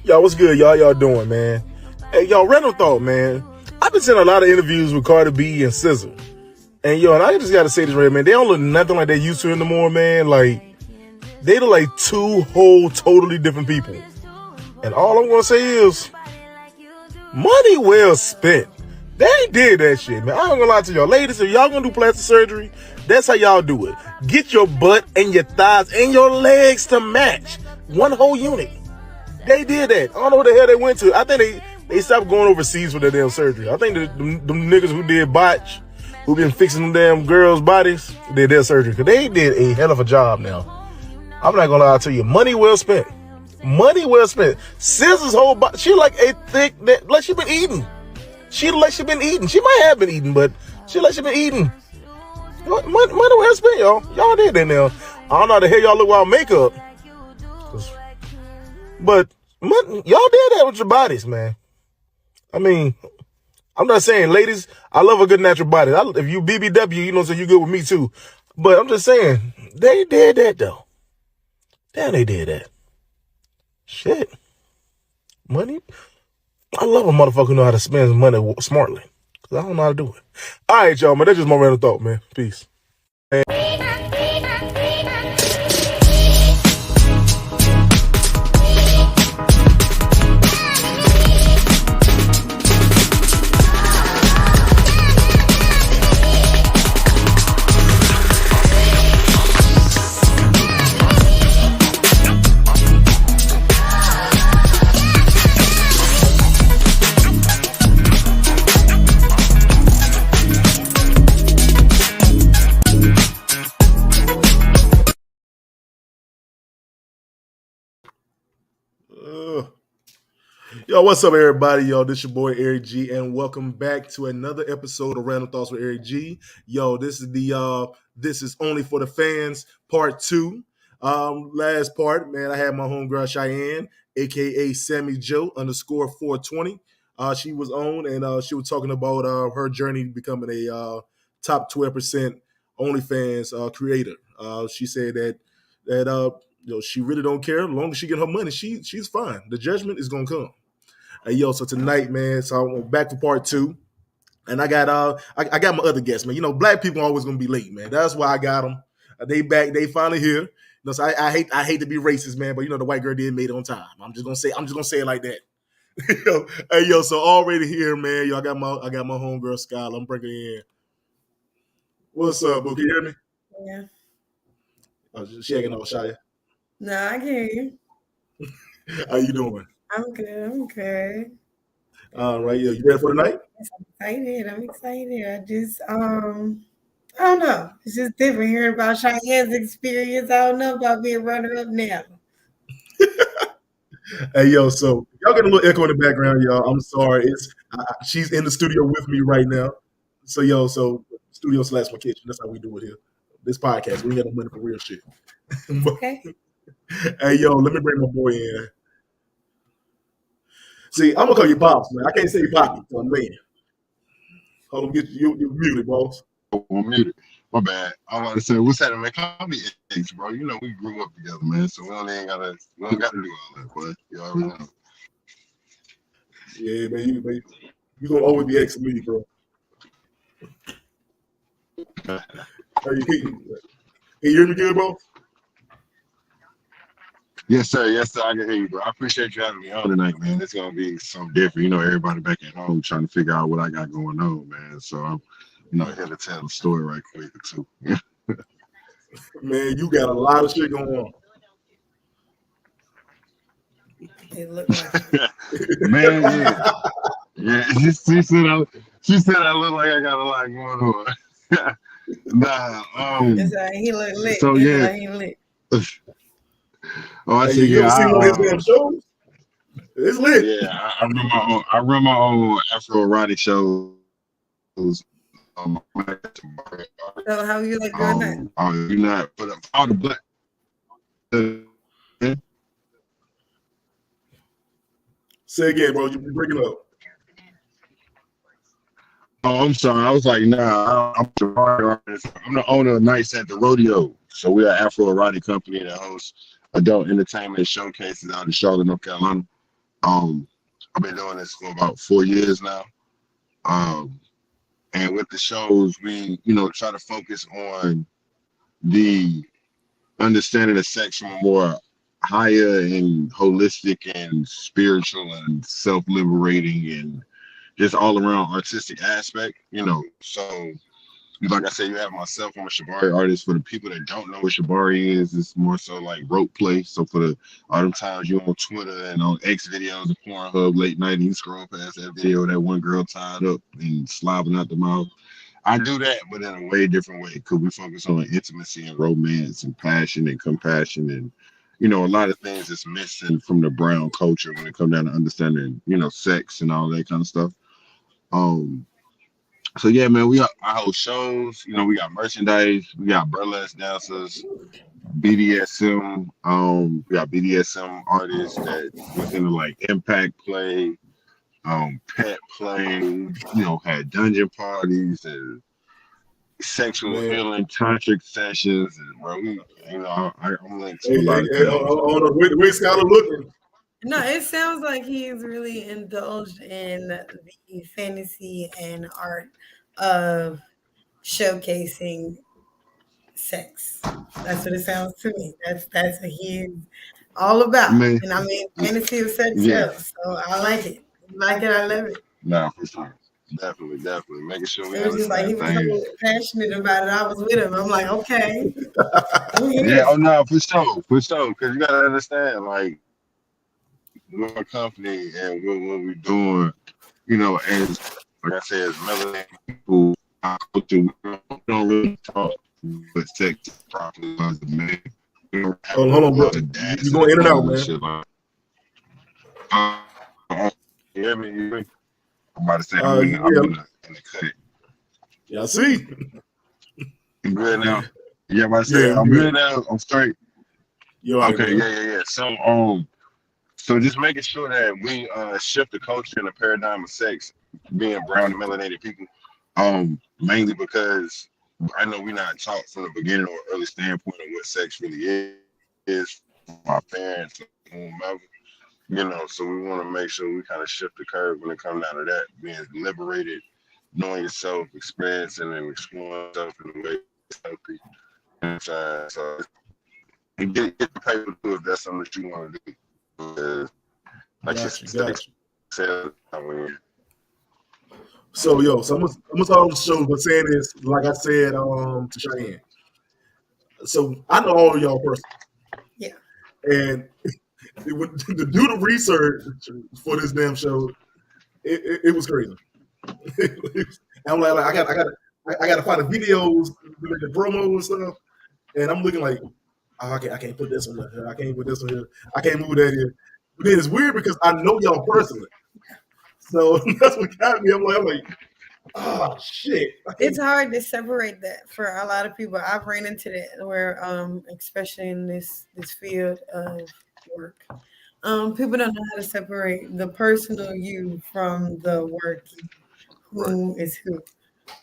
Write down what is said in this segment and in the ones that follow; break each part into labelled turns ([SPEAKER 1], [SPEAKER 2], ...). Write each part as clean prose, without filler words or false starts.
[SPEAKER 1] Y'all, what's good? Y'all doing, man? Hey, y'all, random thought, man. I've been seeing a lot of interviews with Cardi B and SZA. And I just gotta say this right, man. They don't look nothing like they used to anymore, man. Like, they look like two whole, totally different people. And all I'm gonna say is, money well spent. They did that shit, man. I ain't gonna lie to y'all. Ladies, if y'all gonna do plastic surgery, that's how y'all do it. Get your butt and your thighs and your legs to match. One whole unit. They did that. I don't know what the hell they went to. I think they stopped going overseas for their damn surgery. I think them niggas who did botch, who been fixing them damn girls' bodies, did their surgery. Because they did a hell of a job now. I'm not going to lie to you. Money well spent. Money well spent. SZA's whole body, she like a thick, like she been eating. She like she been eating. She might have been eating, but she like she been eating. Money well spent, y'all. Y'all did that now. I don't know how the hell y'all look without makeup. But y'all did that with your bodies, man. I mean, I'm not saying, ladies, I love a good natural body. If you BBW, so you good with me too. But I'm just saying, they did that though. Damn, they did that. Shit. Money. I love a motherfucker who know how to spend money smartly. Because I don't know how to do it. All right, y'all, man. That's just my random thought, man. Peace. Yo, what's up, everybody? Yo, this your boy Eric G, and welcome back to another episode of Random Thoughts with Eric G. Yo, this is only for the fans, part 2. Last part, man, I had my homegirl Cheyenne, aka Sammy Joe _420. She was on, and she was talking about her journey becoming a top 12% OnlyFans creator. She said that she really don't care. As long as she get her money, she's fine. The judgment is gonna come. Yo, so tonight, man, so I'm back for part 2, and I got my other guests, man. Black people are always gonna be late, man. That's why I got them. They back, they finally here. So I hate to be racist, man, but the white girl did made it on time. I'm just gonna say it like that. Hey, so already here, man. I got my homegirl Skylar. I'm bringing in. What's up, boo? Can you hear me?
[SPEAKER 2] Yeah.
[SPEAKER 1] I was just checking on Shia.
[SPEAKER 2] No, I can hear you.
[SPEAKER 1] How you doing?
[SPEAKER 2] I'm good.
[SPEAKER 1] All right, you ready for the night?
[SPEAKER 2] I'm excited. I just, I don't know. It's just different hearing about Cheyenne's experience. I don't know about being runner-up now.
[SPEAKER 1] Hey, so y'all get a little echo in the background, y'all. I'm sorry. She's in the studio with me right now. So studio / my kitchen. That's how we do it here. This podcast, we ain't got no money for real shit.
[SPEAKER 2] Okay.
[SPEAKER 1] Hey, let me bring my boy in. See, I'm gonna call you Pops, man. I can't say Poppy, so I'm laying. Hold on, get you muted, boss.
[SPEAKER 3] Oh, I'm muted. My bad. I want to say, what's happening, man? Call me X, bro. We grew up together, man. So we don't gotta do all that, boy. You already know.
[SPEAKER 1] Yeah, man. You gonna always be X to me, bro. Can you hear me good, bro?
[SPEAKER 3] Yes, sir. I can hear you, bro. I appreciate you having me on tonight, man. It's gonna be something different. Everybody back at home trying to figure out what I got going on, man. So I'm, here to tell the story right quick too.
[SPEAKER 1] Man, you got a lot of shit going on.
[SPEAKER 2] It looked like
[SPEAKER 3] man, yeah. She said I look like I got a lot going on.
[SPEAKER 2] Nah, he look lit.
[SPEAKER 3] So yeah.
[SPEAKER 2] He lit.
[SPEAKER 3] Oh, I see.
[SPEAKER 1] You ever seen one of his damn shows? It's lit.
[SPEAKER 3] Yeah, I run my own Afro-erotic shows.
[SPEAKER 2] So how you like doing that?
[SPEAKER 3] Oh, you're not put up all the black.
[SPEAKER 1] Say again, bro. You be breaking up.
[SPEAKER 3] Oh, I'm sorry. I was like, nah, I'm the owner of Nights at the Rodeo. So we're an Afro-erotic company that hosts adult entertainment showcases out in Charlotte, North Carolina. I've been doing this for about 4 years now. Um, and with the shows, we, try to focus on the understanding of sex from a more higher and holistic and spiritual and self-liberating and just all around artistic aspect, So like I said, you have myself. I'm a Shibari artist. For the people that don't know what Shibari is, it's more so like rope play. So for the all them times you on Twitter and on X videos and Pornhub late night and you scroll past that video of that one girl tied up and slobbing out the mouth. I do that, but in a way different way because we focus on intimacy and romance and passion and compassion and, a lot of things that's missing from the brown culture when it comes down to understanding, sex and all that kind of stuff. So yeah, man, we got our whole shows. We got merchandise. We got burlesque dancers, BDSM. We got BDSM artists that within the like impact play, pet play. Had dungeon parties and sexual healing, tantric sessions, and bro, I'm linked to a lot of things.
[SPEAKER 1] Wait, Skylar looking.
[SPEAKER 2] No, it sounds like he's really indulged in the fantasy and art of showcasing sex. That's what it sounds to me. That's what he's all about.
[SPEAKER 3] Man.
[SPEAKER 2] And I mean, fantasy of sex sells. So I like it. You like it, I love it.
[SPEAKER 3] Nah, for sure. Definitely. Making sure we
[SPEAKER 2] It was just like he was so passionate about it. I was with him. I'm like, okay.
[SPEAKER 3] Yeah, oh no, for sure. Because you gotta understand, like, we're a company and what we're doing, as like I said, as melanated people, our culture, we don't really talk with sex properly as a man.
[SPEAKER 1] Hold on, bro. You're going in and out, man.
[SPEAKER 3] You hear me? I'm about to say I'm in the cut.
[SPEAKER 1] Yeah, I see.
[SPEAKER 3] You good now? Yeah, I'm about to say I'm good now. I'm straight.
[SPEAKER 1] Okay,
[SPEAKER 3] yeah. So just making sure that we shift the culture and the paradigm of sex, being brown and melanated people, mainly because I know we're not taught from the beginning or early standpoint of what sex really is from our parents or whomever, so we want to make sure we kind of shift the curve when it comes down to that, being liberated, knowing yourself, experiencing and exploring yourself in a way that's healthy. So get the paper too if that's something that you want to do.
[SPEAKER 1] So I'm gonna start the show by saying this, like I said to Cheyenne. So I know all of y'all personally.
[SPEAKER 2] Yeah.
[SPEAKER 1] And to do the research for this damn show, it was crazy. I'm like I gotta find the videos, the promo and stuff, and I'm looking like, oh, I can't put this one here. I can't put this one here. I can't move that here. But then it's weird because I know y'all personally. So that's what got me. I'm like, oh shit.
[SPEAKER 2] It's hard to separate that for a lot of people. I've ran into that where especially in this field of work. People don't know how to separate the personal you from the work you. Who is who.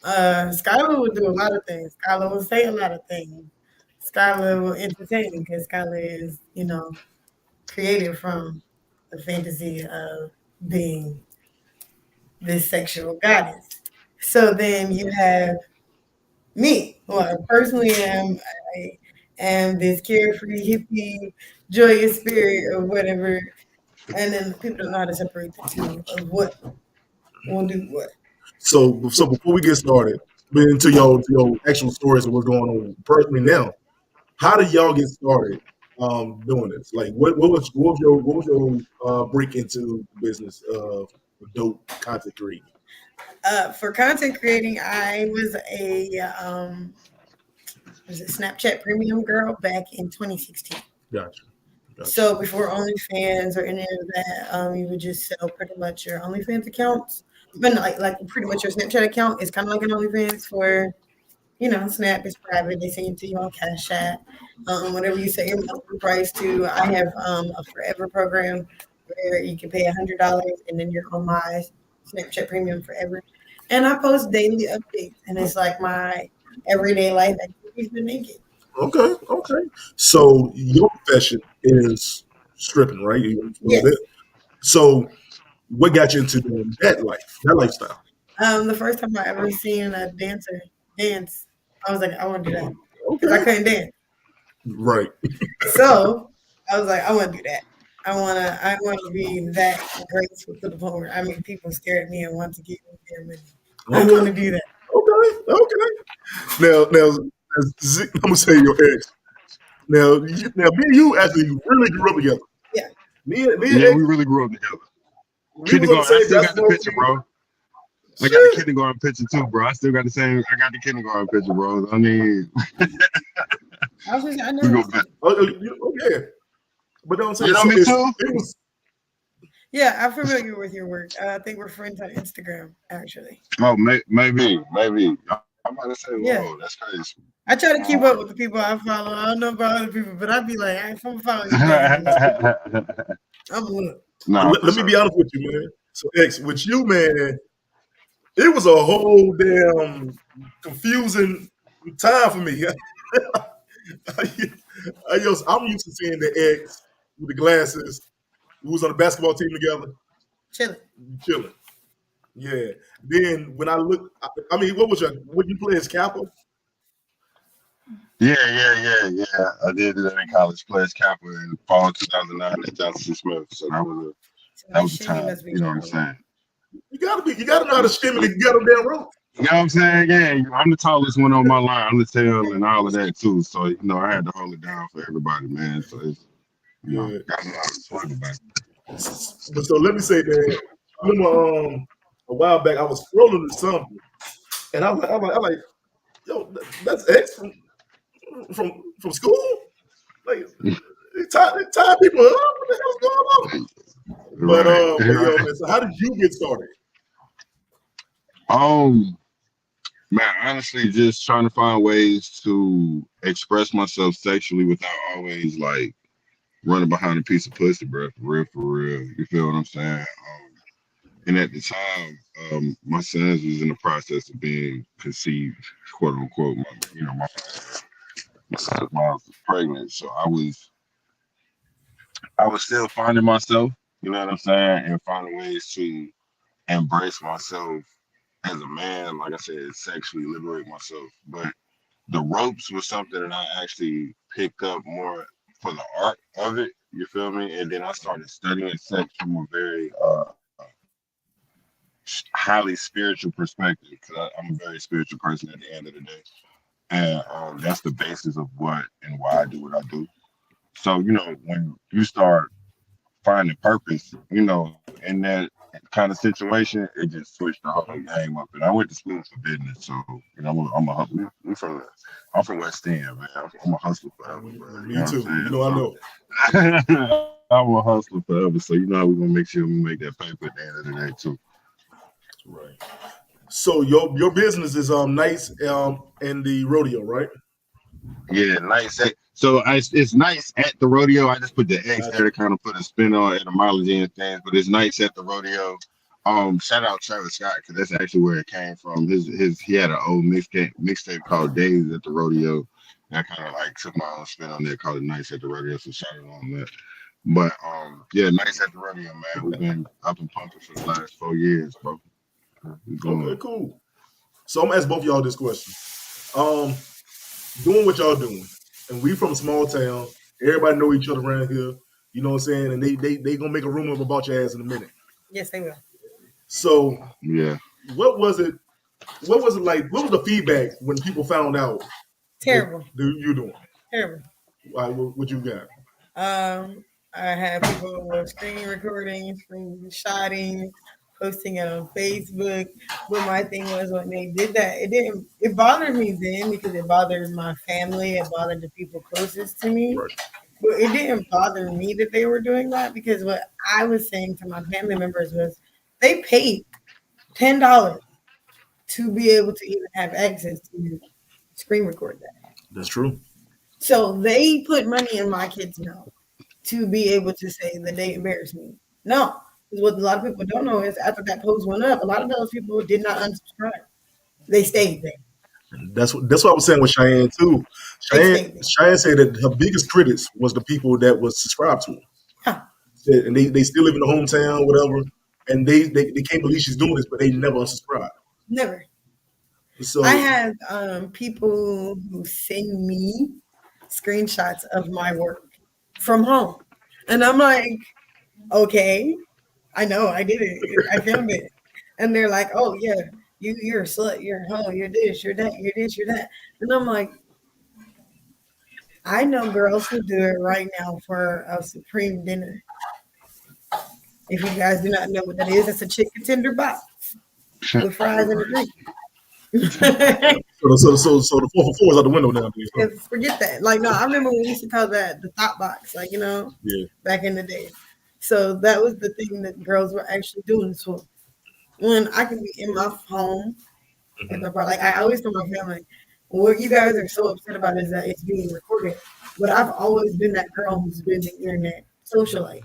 [SPEAKER 2] Skylar will do a lot of things. Skylar will say a lot of things. Skylar will entertain because Skylar is, created from the fantasy of being this sexual goddess. So then you have me, who I personally am. I am this carefree, hippie, joyous spirit or whatever. And then people don't know how to separate the two of what will do what.
[SPEAKER 1] So before we get started, into your actual stories of what's going on personally now, how did y'all get started doing this? Like, what was your break into the business of dope content creating?
[SPEAKER 2] For content creating, I was a Snapchat premium girl back in 2016.
[SPEAKER 1] Gotcha.
[SPEAKER 2] So before OnlyFans or any of that, you would just sell pretty much your OnlyFans accounts. But like pretty much your Snapchat account is kind of like an OnlyFans for, Snap is private. They send it to you on Cash App. Whatever you set your monthly price to. I have a forever program where you can pay $100 and then you're on my Snapchat premium forever. And I post daily updates, and it's like my everyday life activities been naked.
[SPEAKER 1] Okay. So your profession is stripping, right?
[SPEAKER 2] Yes.
[SPEAKER 1] So, what got you into doing that lifestyle?
[SPEAKER 2] The first time I ever seen a dancer dance, I was like, I want to do that because I
[SPEAKER 1] Okay,
[SPEAKER 2] couldn't dance.
[SPEAKER 1] right.
[SPEAKER 2] So I was like, I want to do that. I wanna be that graceful to the point where people stare at me and want to get me their money. I want to
[SPEAKER 1] Okay,
[SPEAKER 2] do that.
[SPEAKER 1] okay. I'm gonna say your ex. Now, me and you actually really grew up together.
[SPEAKER 2] Yeah.
[SPEAKER 1] Me and
[SPEAKER 3] Yeah, we
[SPEAKER 1] ex,
[SPEAKER 3] really grew up together.
[SPEAKER 1] we was on the
[SPEAKER 3] Kindergarten. I
[SPEAKER 1] same
[SPEAKER 3] still got the
[SPEAKER 1] basketball
[SPEAKER 3] picture,
[SPEAKER 1] team.
[SPEAKER 3] bro. I got the
[SPEAKER 1] Shit.
[SPEAKER 3] kindergarten picture too, bro. I still got the same. I got the kindergarten picture, bro. I mean,
[SPEAKER 2] I was just, I
[SPEAKER 3] we
[SPEAKER 2] never.
[SPEAKER 3] go back.
[SPEAKER 1] Okay. But don't say
[SPEAKER 3] You know
[SPEAKER 1] so.
[SPEAKER 3] me too.
[SPEAKER 1] It was.
[SPEAKER 2] Yeah, I'm familiar with your work. I think we're friends on Instagram, actually.
[SPEAKER 3] Oh, maybe. I'm about to say,
[SPEAKER 2] Yeah.
[SPEAKER 3] whoa, that's crazy.
[SPEAKER 2] I try to keep up with the people I follow. I don't know about other people, but I'd be like, if I'm following you guys, I'm look.
[SPEAKER 3] Nah, for
[SPEAKER 1] Let me
[SPEAKER 3] sure.
[SPEAKER 1] be honest with you, man. So, ex, with you, man, it was a whole damn confusing time for me. I'm used to seeing the ex with the glasses. We was on the basketball team together,
[SPEAKER 2] Chilling.
[SPEAKER 1] chilling. Yeah. Then when I look, I mean, what you play as Kappa?
[SPEAKER 3] Yeah. I did that in college. Played Kappa in fall 2009 at Johnson Smith. So that was
[SPEAKER 2] So
[SPEAKER 3] a
[SPEAKER 2] my shimmy
[SPEAKER 3] time.
[SPEAKER 2] must be
[SPEAKER 3] You know what I'm
[SPEAKER 2] strong.
[SPEAKER 3] saying?
[SPEAKER 1] You gotta know how to shimmy to get them down rope.
[SPEAKER 3] You know what I'm saying? Yeah, I'm the tallest one on my line. I'm the tail and all of that too. So I had to hold it down for everybody, man. So it's
[SPEAKER 1] Yeah.
[SPEAKER 3] got a lot of swagger back.
[SPEAKER 1] But so let me say that I remember a while back I was scrolling to something and I'm like, yo, that's X from school? Like they tie people up. What the hell's going on? But yo, man, so how did you get started?
[SPEAKER 3] Man, honestly, just trying to find ways to express myself sexually without always like running behind a piece of pussy, bro. For real. You feel what I'm saying? And at the time, my sons was in the process of being conceived, quote unquote. My son's mom was pregnant, so I was still finding myself. You know what I'm saying, and finding ways to embrace myself as a man. Like I said, sexually liberate myself, but the ropes was something that I actually picked up more for the art of it. You feel me? And then I started studying sex from a very highly spiritual perspective because I'm a very spiritual person at the end of the day, and that's the basis of what and why I do what I do. So when you start finding purpose, in that kind of situation, it just switched the whole game up. And I went to school for business, so I'm from West End, man. I'm a hustler forever, bro. You
[SPEAKER 1] Me
[SPEAKER 3] know
[SPEAKER 1] too.
[SPEAKER 3] what I'm
[SPEAKER 1] You know I know.
[SPEAKER 3] saying? I'm a hustler forever, so how we're gonna make sure we make that paper at the end of the day too.
[SPEAKER 1] Right. So your business is nice in the rodeo, right?
[SPEAKER 3] Yeah, nice. So it's nice at the rodeo. I just put the X
[SPEAKER 1] Gotcha.
[SPEAKER 3] there to kind of put a spin on etymology and things, but it's nice at the rodeo. Shout out Travis Scott because that's actually where it came from. He had an old mixtape called Days at the Rodeo. And I kind of like took my own spin on there, called it Nice at the Rodeo. So shout out on that. But yeah, Nice at the Rodeo, man. We've been up and pumping for the last 4 years, bro.
[SPEAKER 1] Okay, cool. So I'm gonna ask both of y'all this question. Doing what y'all doing, and we from a small town. Everybody know each other around here. You know what I'm saying? And they gonna make a rumor about your ass in a minute.
[SPEAKER 2] Yes, they will.
[SPEAKER 1] So
[SPEAKER 3] Yeah.
[SPEAKER 1] what was it? What was it like? What was the feedback when people found out
[SPEAKER 2] Terrible.
[SPEAKER 1] that you doing?
[SPEAKER 2] Terrible.
[SPEAKER 1] What you got?
[SPEAKER 2] I had people with screen recording, screen shotting, posting it on Facebook. But my thing was when they did that, it bothered me then because it bothered my family, it bothered the people closest to me.
[SPEAKER 1] Right.
[SPEAKER 2] But it didn't bother me that they were doing that because what I was saying to my family members was they paid $10 to be able to even have access to screen record that.
[SPEAKER 1] That's true.
[SPEAKER 2] So they put money in my kids' mouth to be able to say that they embarrassed me. No, because what a lot of people don't know is after that post went up, a lot of those people did not unsubscribe. They stayed there.
[SPEAKER 1] That's what I was saying with Cheyenne too.
[SPEAKER 2] They stayed there.
[SPEAKER 1] Cheyenne said that her biggest critics was the people that was subscribed to her.
[SPEAKER 2] Huh.
[SPEAKER 1] and they still live in the hometown, whatever, and they can't believe she's doing this, but they never unsubscribe.
[SPEAKER 2] Never.
[SPEAKER 1] So
[SPEAKER 2] I have people who send me screenshots of my work from home, and I'm like, okay, I know I did it, I filmed it, and they're like, oh yeah, you're a slut, you're a hoe, you're this, you're that, you're this, you're that, and I'm like, I know girls who do it right now for a supreme dinner. If you guys do not know what that is, it's a chicken tender box with fries and a drink.
[SPEAKER 1] so the 4 for 4 is out the window now.
[SPEAKER 2] Yeah, forget that. Like, no, I remember when we used to call that the thought box, like,
[SPEAKER 1] Yeah.
[SPEAKER 2] back in the day. So that was the thing that girls were actually doing. So when I could be in my home, like I always tell my family, what you guys are so upset about is that it's being recorded. But I've always been that girl who's been the internet socialite.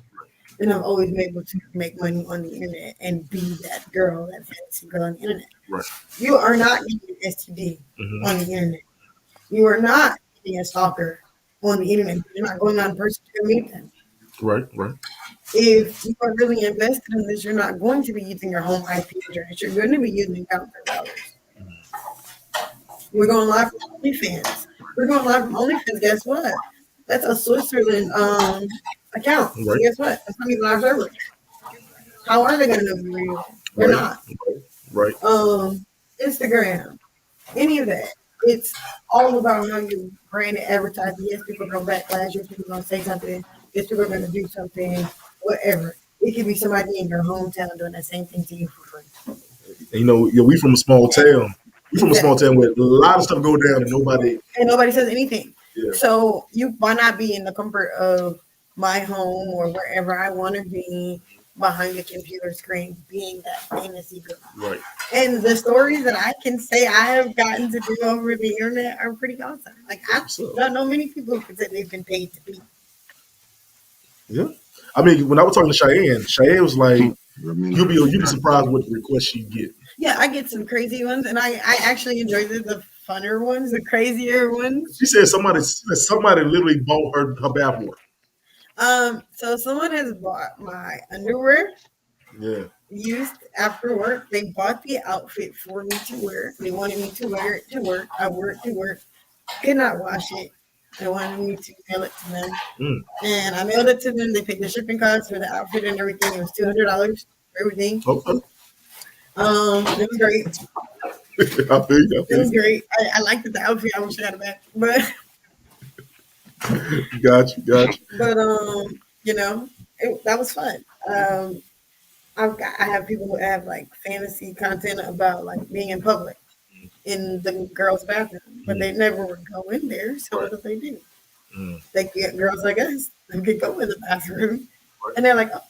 [SPEAKER 2] And I've always been able to make money on the internet and be that girl, that fantasy girl on the internet.
[SPEAKER 1] Right.
[SPEAKER 2] You are not getting an STD on the internet. You are not getting a stalker on the internet. You're not going on in person to meet them.
[SPEAKER 1] Right.
[SPEAKER 2] If you are really invested in this, you're not going to be using your home IP address. You're going to be using counter routers. We're going live from OnlyFans. Guess what? That's a Switzerland account.
[SPEAKER 1] Right.
[SPEAKER 2] So guess what? That's not even our server. How are they going to know who you are? They're not.
[SPEAKER 1] Right.
[SPEAKER 2] Instagram, any of that. It's all about how you brand and advertise. Yes, people are going to backlash. Yes, people are going to say something. Yes, people are going to do something. Whatever. It could be somebody in your hometown doing the same thing to you for free.
[SPEAKER 1] And we from a small town. We from a small town where a lot of stuff go down and nobody
[SPEAKER 2] says anything.
[SPEAKER 1] Yeah.
[SPEAKER 2] So why not be in the comfort of my home or wherever I want to be behind the computer screen, being that fantasy girl.
[SPEAKER 1] Right.
[SPEAKER 2] And the stories that I can say I have gotten to do over the internet are pretty awesome. Like I don't know many people who can say they've been paid to be.
[SPEAKER 1] Yeah. I mean, when I was talking to Cheyenne was like, you'll be surprised what requests you get.
[SPEAKER 2] Yeah, I get some crazy ones, and I actually enjoy the funner ones, the crazier ones.
[SPEAKER 1] She said somebody literally bought her bathwater.
[SPEAKER 2] So someone has bought my underwear.
[SPEAKER 1] Yeah.
[SPEAKER 2] Used after work. They bought the outfit for me to wear. They wanted me to wear it to work. I wore it to work. Could not wash it. They wanted me to mail it to them. And I mailed it to them. They paid the shipping costs for the outfit and everything. It was $200 for everything.
[SPEAKER 1] Okay.
[SPEAKER 2] It was great.
[SPEAKER 1] I feel you.
[SPEAKER 2] It was great. I liked the outfit. I wish I had it back. But
[SPEAKER 1] Got you.
[SPEAKER 2] But that was fun. I have people who have like fantasy content about like being in public in the girls' bathroom, but they never would go in there. So what do they do? They get girls like us who could go in the bathroom, and they're like, oh,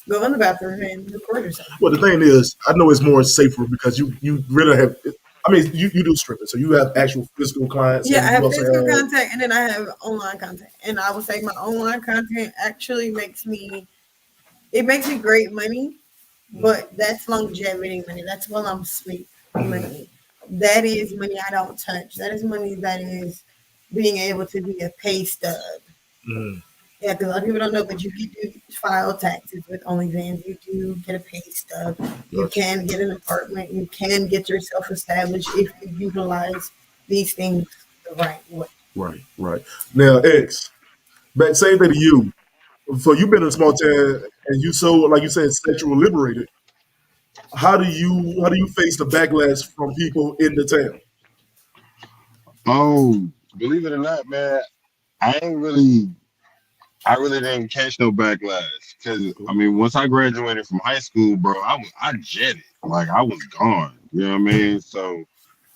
[SPEAKER 2] go in the bathroom and record yourself.
[SPEAKER 1] Well, the thing is, I know it's more safer because you really have. I mean, you do stripping, so you have actual physical clients.
[SPEAKER 2] Yeah, I have physical content, and then I have online content. And I would say my online content actually makes me great money, but that's longevity money. That's while I'm asleep money. That is money I don't touch. That is money that is being able to be a pay stub. Yeah, because a lot of people don't know, but you do file taxes with OnlyFans. You do get a pay stub. You can get an apartment. You can get yourself established if you utilize these things the right way.
[SPEAKER 1] Right. Now, X, back same thing to you. So you've been in a small town, and you so like you said, sexual liberated. How do you face the backlash from people in the town?
[SPEAKER 3] Oh, believe it or not, man, I really didn't catch no backlash because I mean, once I graduated from high school, bro, I jetted, like I was gone. You know what I mean? So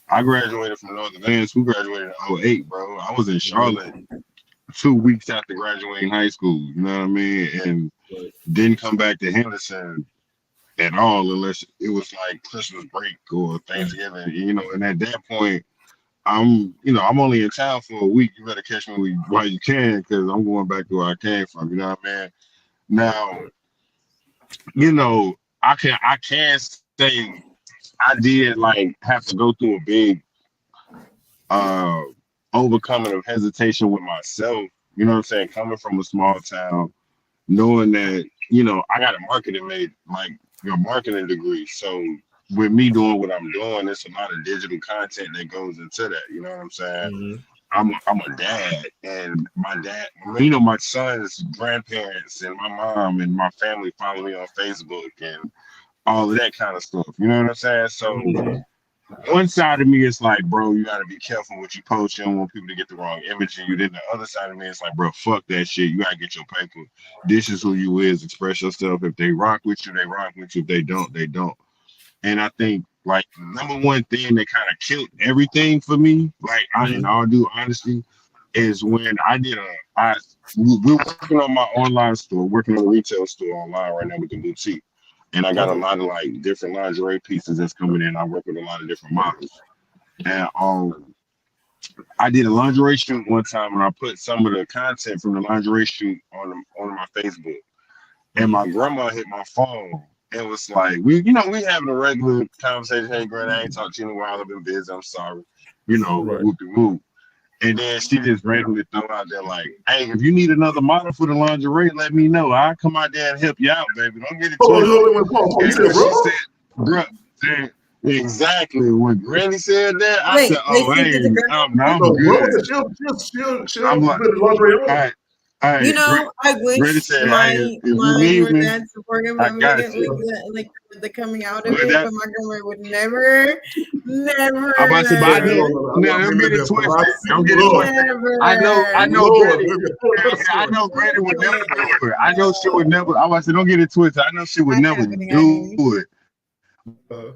[SPEAKER 3] I graduated from Northern Vance. Who graduated in 2008, bro? I was in Charlotte 2 weeks after graduating high school. You know what I mean? And didn't come back to Henderson at all unless it was like Christmas break or Thanksgiving. You know, and at that point, I'm only in town for a week. You better catch me while you can, because I'm going back to where I came from. You know what I mean? Now, I can't say I did like have to go through a big overcoming of hesitation with myself. You know what I'm saying? Coming from a small town, knowing that I got a marketing degree. So with me doing what I'm doing, there's a lot of digital content that goes into that. You know what I'm saying?
[SPEAKER 1] Mhm.
[SPEAKER 3] I'm a dad, and my dad, my son's grandparents and my mom and my family follow me on Facebook and all of that kind of stuff. You know what I'm saying? So
[SPEAKER 1] Mhm.
[SPEAKER 3] one side of me is like, bro, you got to be careful what you post. You don't want people to get the wrong image of you. Then the other side of me is like, bro, fuck that shit. You got to get your paper. This is who you is. Express yourself. If they rock with you, they rock with you. If they don't, they don't. And I think like the number one thing that kind of killed everything for me, like in all due honesty, is when we're working on my online store, working on a retail store online right now with the boutique. And I got a lot of like different lingerie pieces that's coming in. I work with a lot of different models. And I did a lingerie shoot one time and I put some of the content from the lingerie shoot on my Facebook. And my grandma hit my phone and was like, we having a regular conversation. Hey, Granny, I ain't talked to you in a while. I've been busy. I'm sorry.
[SPEAKER 1] Right.
[SPEAKER 3] Whoop de whoop. And then she just randomly throw out there like, hey, if you need another model for the lingerie, let me know. I'll come out there and help you out, baby. Don't get it twisted.
[SPEAKER 1] You
[SPEAKER 3] And
[SPEAKER 1] said,
[SPEAKER 3] when she
[SPEAKER 1] bro?
[SPEAKER 3] said, bro, then exactly. When Granny said that, I
[SPEAKER 2] Wait,
[SPEAKER 3] said,
[SPEAKER 2] they
[SPEAKER 3] oh,
[SPEAKER 2] sent
[SPEAKER 3] hey,
[SPEAKER 2] it to Granny?
[SPEAKER 3] I'm
[SPEAKER 1] No, bro.
[SPEAKER 3] good.
[SPEAKER 1] She'll
[SPEAKER 3] I'm like,
[SPEAKER 1] put the lingerie on.
[SPEAKER 3] hey,
[SPEAKER 2] You know, I
[SPEAKER 3] Granny
[SPEAKER 2] wish
[SPEAKER 3] said, hey,
[SPEAKER 2] my
[SPEAKER 3] if you
[SPEAKER 2] mine
[SPEAKER 3] need
[SPEAKER 2] were
[SPEAKER 3] me,
[SPEAKER 2] that supportive
[SPEAKER 3] I
[SPEAKER 2] of
[SPEAKER 3] got
[SPEAKER 2] it with
[SPEAKER 3] you.
[SPEAKER 2] the coming out of
[SPEAKER 3] But
[SPEAKER 2] it,
[SPEAKER 3] that,
[SPEAKER 2] but my grandma would never, never,
[SPEAKER 3] I'm about to say, but I
[SPEAKER 1] Yeah,
[SPEAKER 3] know, now
[SPEAKER 1] I'm
[SPEAKER 3] don't
[SPEAKER 1] bringing
[SPEAKER 3] get
[SPEAKER 1] it
[SPEAKER 3] it
[SPEAKER 1] there.
[SPEAKER 3] twisted. Don't get it
[SPEAKER 1] Lord,
[SPEAKER 3] twisted. I know
[SPEAKER 1] Lord,
[SPEAKER 3] Granny.
[SPEAKER 1] baby.
[SPEAKER 3] I know Granny would never do it. I know she would never. I was say, don't get it twisted. I know she would
[SPEAKER 2] I
[SPEAKER 3] never
[SPEAKER 2] have it, honey.
[SPEAKER 3] do it.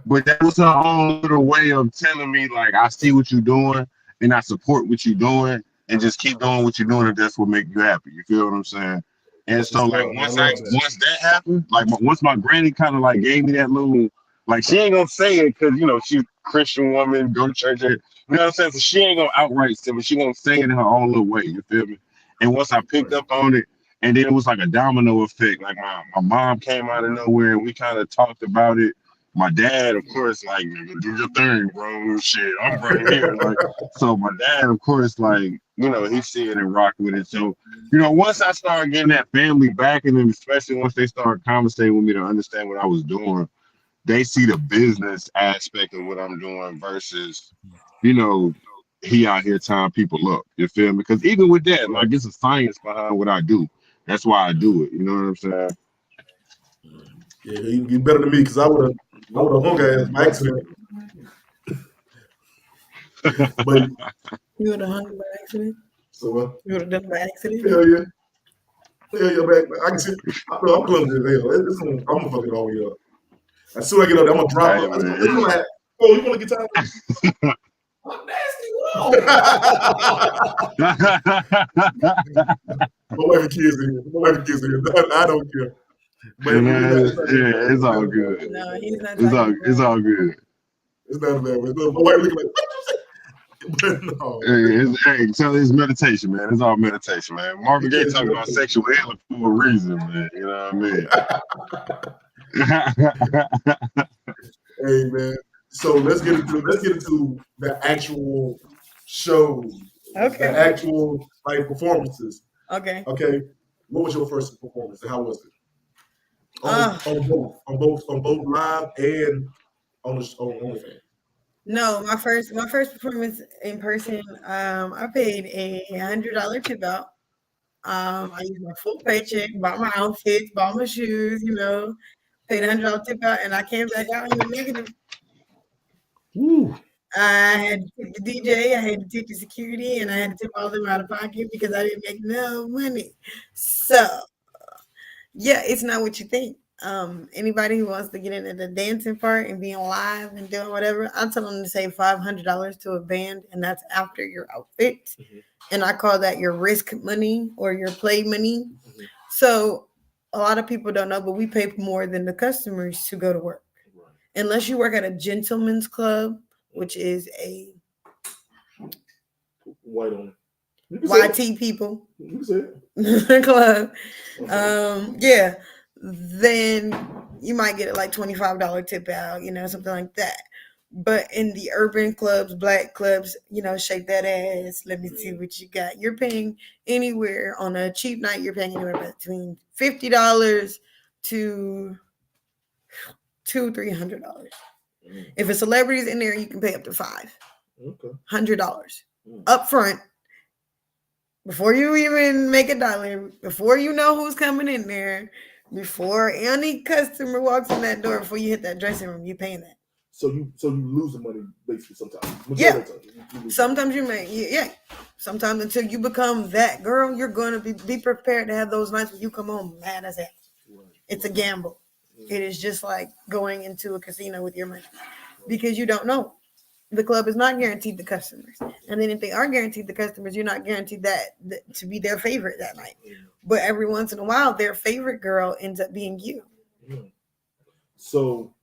[SPEAKER 3] But that was her own little way of telling me, like, I see what you're doing and I support what you're doing, and just keep doing what you're doing if that's what makes you happy. You feel what I'm saying? And
[SPEAKER 1] That's
[SPEAKER 3] so,
[SPEAKER 1] what's
[SPEAKER 3] like,
[SPEAKER 1] up. I
[SPEAKER 3] once
[SPEAKER 1] love that.
[SPEAKER 3] that happened, like, once my granny kind of like gave me that little, like, she ain't gonna say it because she's a Christian woman, go to church. You know what I'm saying? So she ain't gonna outright say it, she gonna say it in her own little way. You feel me? And once I picked up on it, and then it was like a domino effect. Like my mom came out of nowhere, and we kind of talked about it. My dad, of course, like, nigga, do your thing, bro. Shit, I'm right here. Like, so my dad, of course, like, he see it and rock with it. So, once I started getting that family backing, and especially once they started conversating with me to understand what I was doing, they see the business aspect of what I'm doing versus, you know, he out here tying people up. You feel me? Because even with that, like, it's a science behind what I do. That's why I do it. You know what I'm saying?
[SPEAKER 1] Yeah, you better than me because I would have hung her ass by accident. But
[SPEAKER 2] You would have hung by accident.
[SPEAKER 1] so
[SPEAKER 2] You would have done it by accident.
[SPEAKER 1] hell yeah. Hell yeah, man. I can see I'm clumsy as hell. I'm gonna fuck it all the way up. As soon as I get up there, I'm gonna drop
[SPEAKER 3] Hey,
[SPEAKER 1] her.
[SPEAKER 3] man.
[SPEAKER 1] It's like, oh, you wanna get tired? I'm nasty. Whoa. My wife and kids in here. I don't care. But
[SPEAKER 3] Yeah, it's all good.
[SPEAKER 2] No, he's not
[SPEAKER 3] It's
[SPEAKER 2] talking
[SPEAKER 3] all good.
[SPEAKER 1] It's not bad. My wife looking like, what you say? But no.
[SPEAKER 3] Tell it's meditation, man. It's all meditation, man. Marvin Gaye talking about sexuality for a reason, man. You know what I mean?
[SPEAKER 1] Hey man. So let's get into the actual shows.
[SPEAKER 2] Okay.
[SPEAKER 1] The actual like performances.
[SPEAKER 2] Okay.
[SPEAKER 1] Okay. What was your first performance and how was it? On both live and on OnlyFans.
[SPEAKER 2] No, my first performance in person, I paid a $100 tip out. I used my full paycheck, bought my outfits, bought my shoes, paid $100 tip out, and I came back out in the negative.
[SPEAKER 1] Woo.
[SPEAKER 2] I had to tip the DJ, I had to tip the security, and I had to tip all of them out of pocket because I didn't make no money. So, yeah, it's not what you think. Anybody who wants to get into the dancing part and being live and doing whatever, I tell them to save $500 to a band, and that's after your outfit. Mm-hmm. And I call that your risk money or your play money. Mm-hmm. So a lot of people don't know, but we pay more than the customers to go to work. Right. Unless you work at a gentleman's club, which is a
[SPEAKER 1] white on
[SPEAKER 2] YT people club. Yeah. Then you might get it like $25 tip out, something like that. But in the urban clubs, black clubs, shake that ass. Let me see what you got. You're paying anywhere on a cheap night. You're paying anywhere between $50 to $200-$300. If a celebrity's in there, you can pay up to $500 up front before you even make a dollar, before you know who's coming in there, before any customer walks in that door, before you hit that dressing room, you're paying that.
[SPEAKER 1] So you lose the money basically sometimes.
[SPEAKER 2] Yeah. Sometimes you may, yeah. Sometimes until you become that girl, you're going to be prepared to have those nights when you come home mad as hell. Right. It's a gamble. It is just like going into a casino with your money because you don't know. The club is not guaranteed the customers. And then if they are guaranteed the customers, you're not guaranteed that to be their favorite that night. But every once in a while, their favorite girl ends up being you.
[SPEAKER 1] So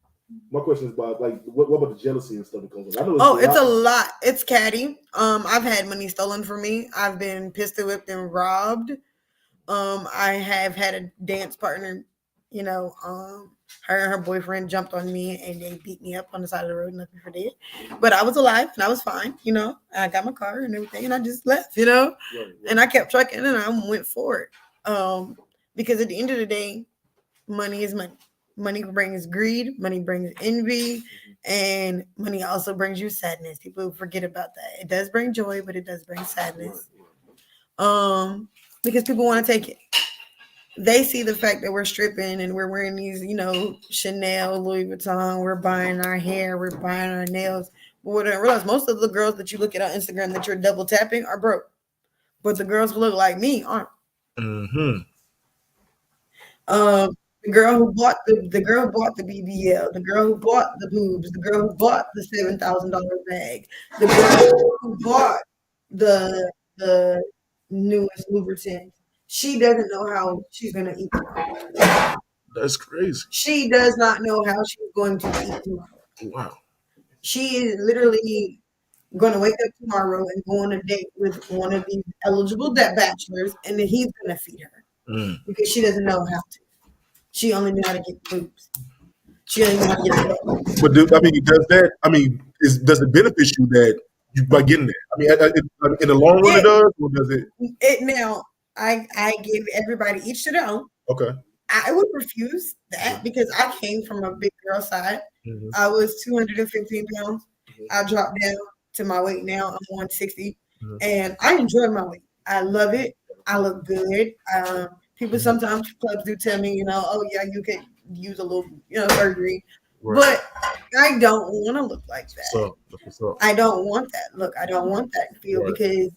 [SPEAKER 1] my question is about like what about the jealousy and stuff that comes up? I know
[SPEAKER 2] it's a lot. It's catty. I've had money stolen from me. I've been pistol whipped and robbed. I have had a dance partner, her and her boyfriend jumped on me and they beat me up on the side of the road, nothing for dead. But I was alive and I was fine, I got my car and everything and I just left, Right. And I kept trucking and I went forward. Because at the end of the day, money is money. Money brings greed, money brings envy, and money also brings you sadness. People forget about that. It does bring joy, but it does bring sadness. Because people want to take it. They see the fact that we're stripping and we're wearing these, Chanel, Louis Vuitton, we're buying our hair, we're buying our nails. But what I realize, most of the girls that you look at on Instagram that you're double tapping are broke. But the girls who look like me aren't.
[SPEAKER 1] Mm-hmm.
[SPEAKER 2] The girl who bought the girl who bought the BBL, the girl who bought the boobs, the girl who bought the $7,000 bag, the girl who bought the newest lubricant. She doesn't know how she's going to eat tomorrow.
[SPEAKER 1] That's crazy.
[SPEAKER 2] She does not know how she's going to eat tomorrow.
[SPEAKER 1] Wow.
[SPEAKER 2] She is literally going to wake up tomorrow and go on a date with one of these eligible debt bachelors, and then he's going to feed her because she doesn't know how to. She only knew how to get boobs. She only knew how to get it.
[SPEAKER 1] But does it benefit you that you by getting there? In the long run, it does, or does it?
[SPEAKER 2] Now, I give everybody each to their own.
[SPEAKER 1] Okay.
[SPEAKER 2] I would refuse that because I came from a big girl side. Mm-hmm. I was 215 pounds. Mm-hmm. I dropped down to my weight now. I'm 160, and I enjoy my weight. I love it. I look good. People sometimes clubs do tell me, oh yeah, you could use a little, surgery, right. But I don't want to look like that. I don't want that look. I don't want that feel because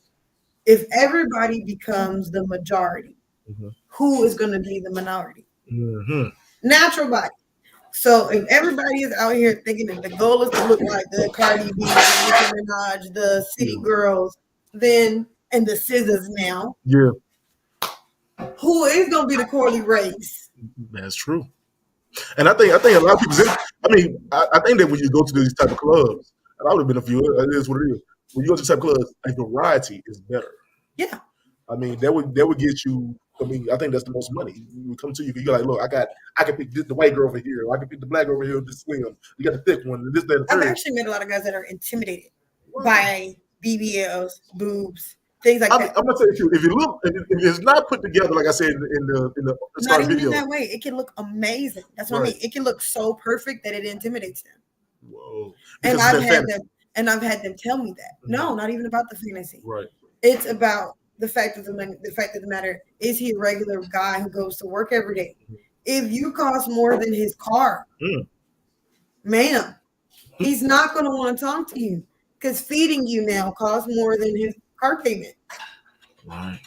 [SPEAKER 2] if everybody becomes the majority, who is going to be the minority? Natural body. So if everybody is out here thinking that the goal is to look like the Cardi B, the Nicki Minaj, the City Girls, then and the Scissors now, who is going to be the Corley Race?
[SPEAKER 1] That's true. And I think a lot of people. I think that when you go to these type of clubs, and I would have been a few. It is what it is. When you go to type of clubs, a variety is better.
[SPEAKER 2] Yeah.
[SPEAKER 1] That would get you. I think that's the most money. You come to you, you're like, look, I can pick the white girl over here, or I can pick the black girl over here, this slim. You got the thick one, this, that,
[SPEAKER 2] I've actually met a lot of guys that are intimidated by BBLs, boobs, things like that.
[SPEAKER 1] I'm gonna tell you the truth. If you look, if it's not put together, like I said in the
[SPEAKER 2] not even
[SPEAKER 1] video,
[SPEAKER 2] in that way, it can look amazing. That's what I mean. It can look so perfect that it intimidates them.
[SPEAKER 1] Whoa!
[SPEAKER 2] And I've had them tell me that. No, not even about the fantasy.
[SPEAKER 1] Right.
[SPEAKER 2] It's about the fact of the matter is he a regular guy who goes to work every day? If you cost more than his car, ma'am, he's not going to want to talk to you because feeding you now costs more than his car payment.
[SPEAKER 1] Right.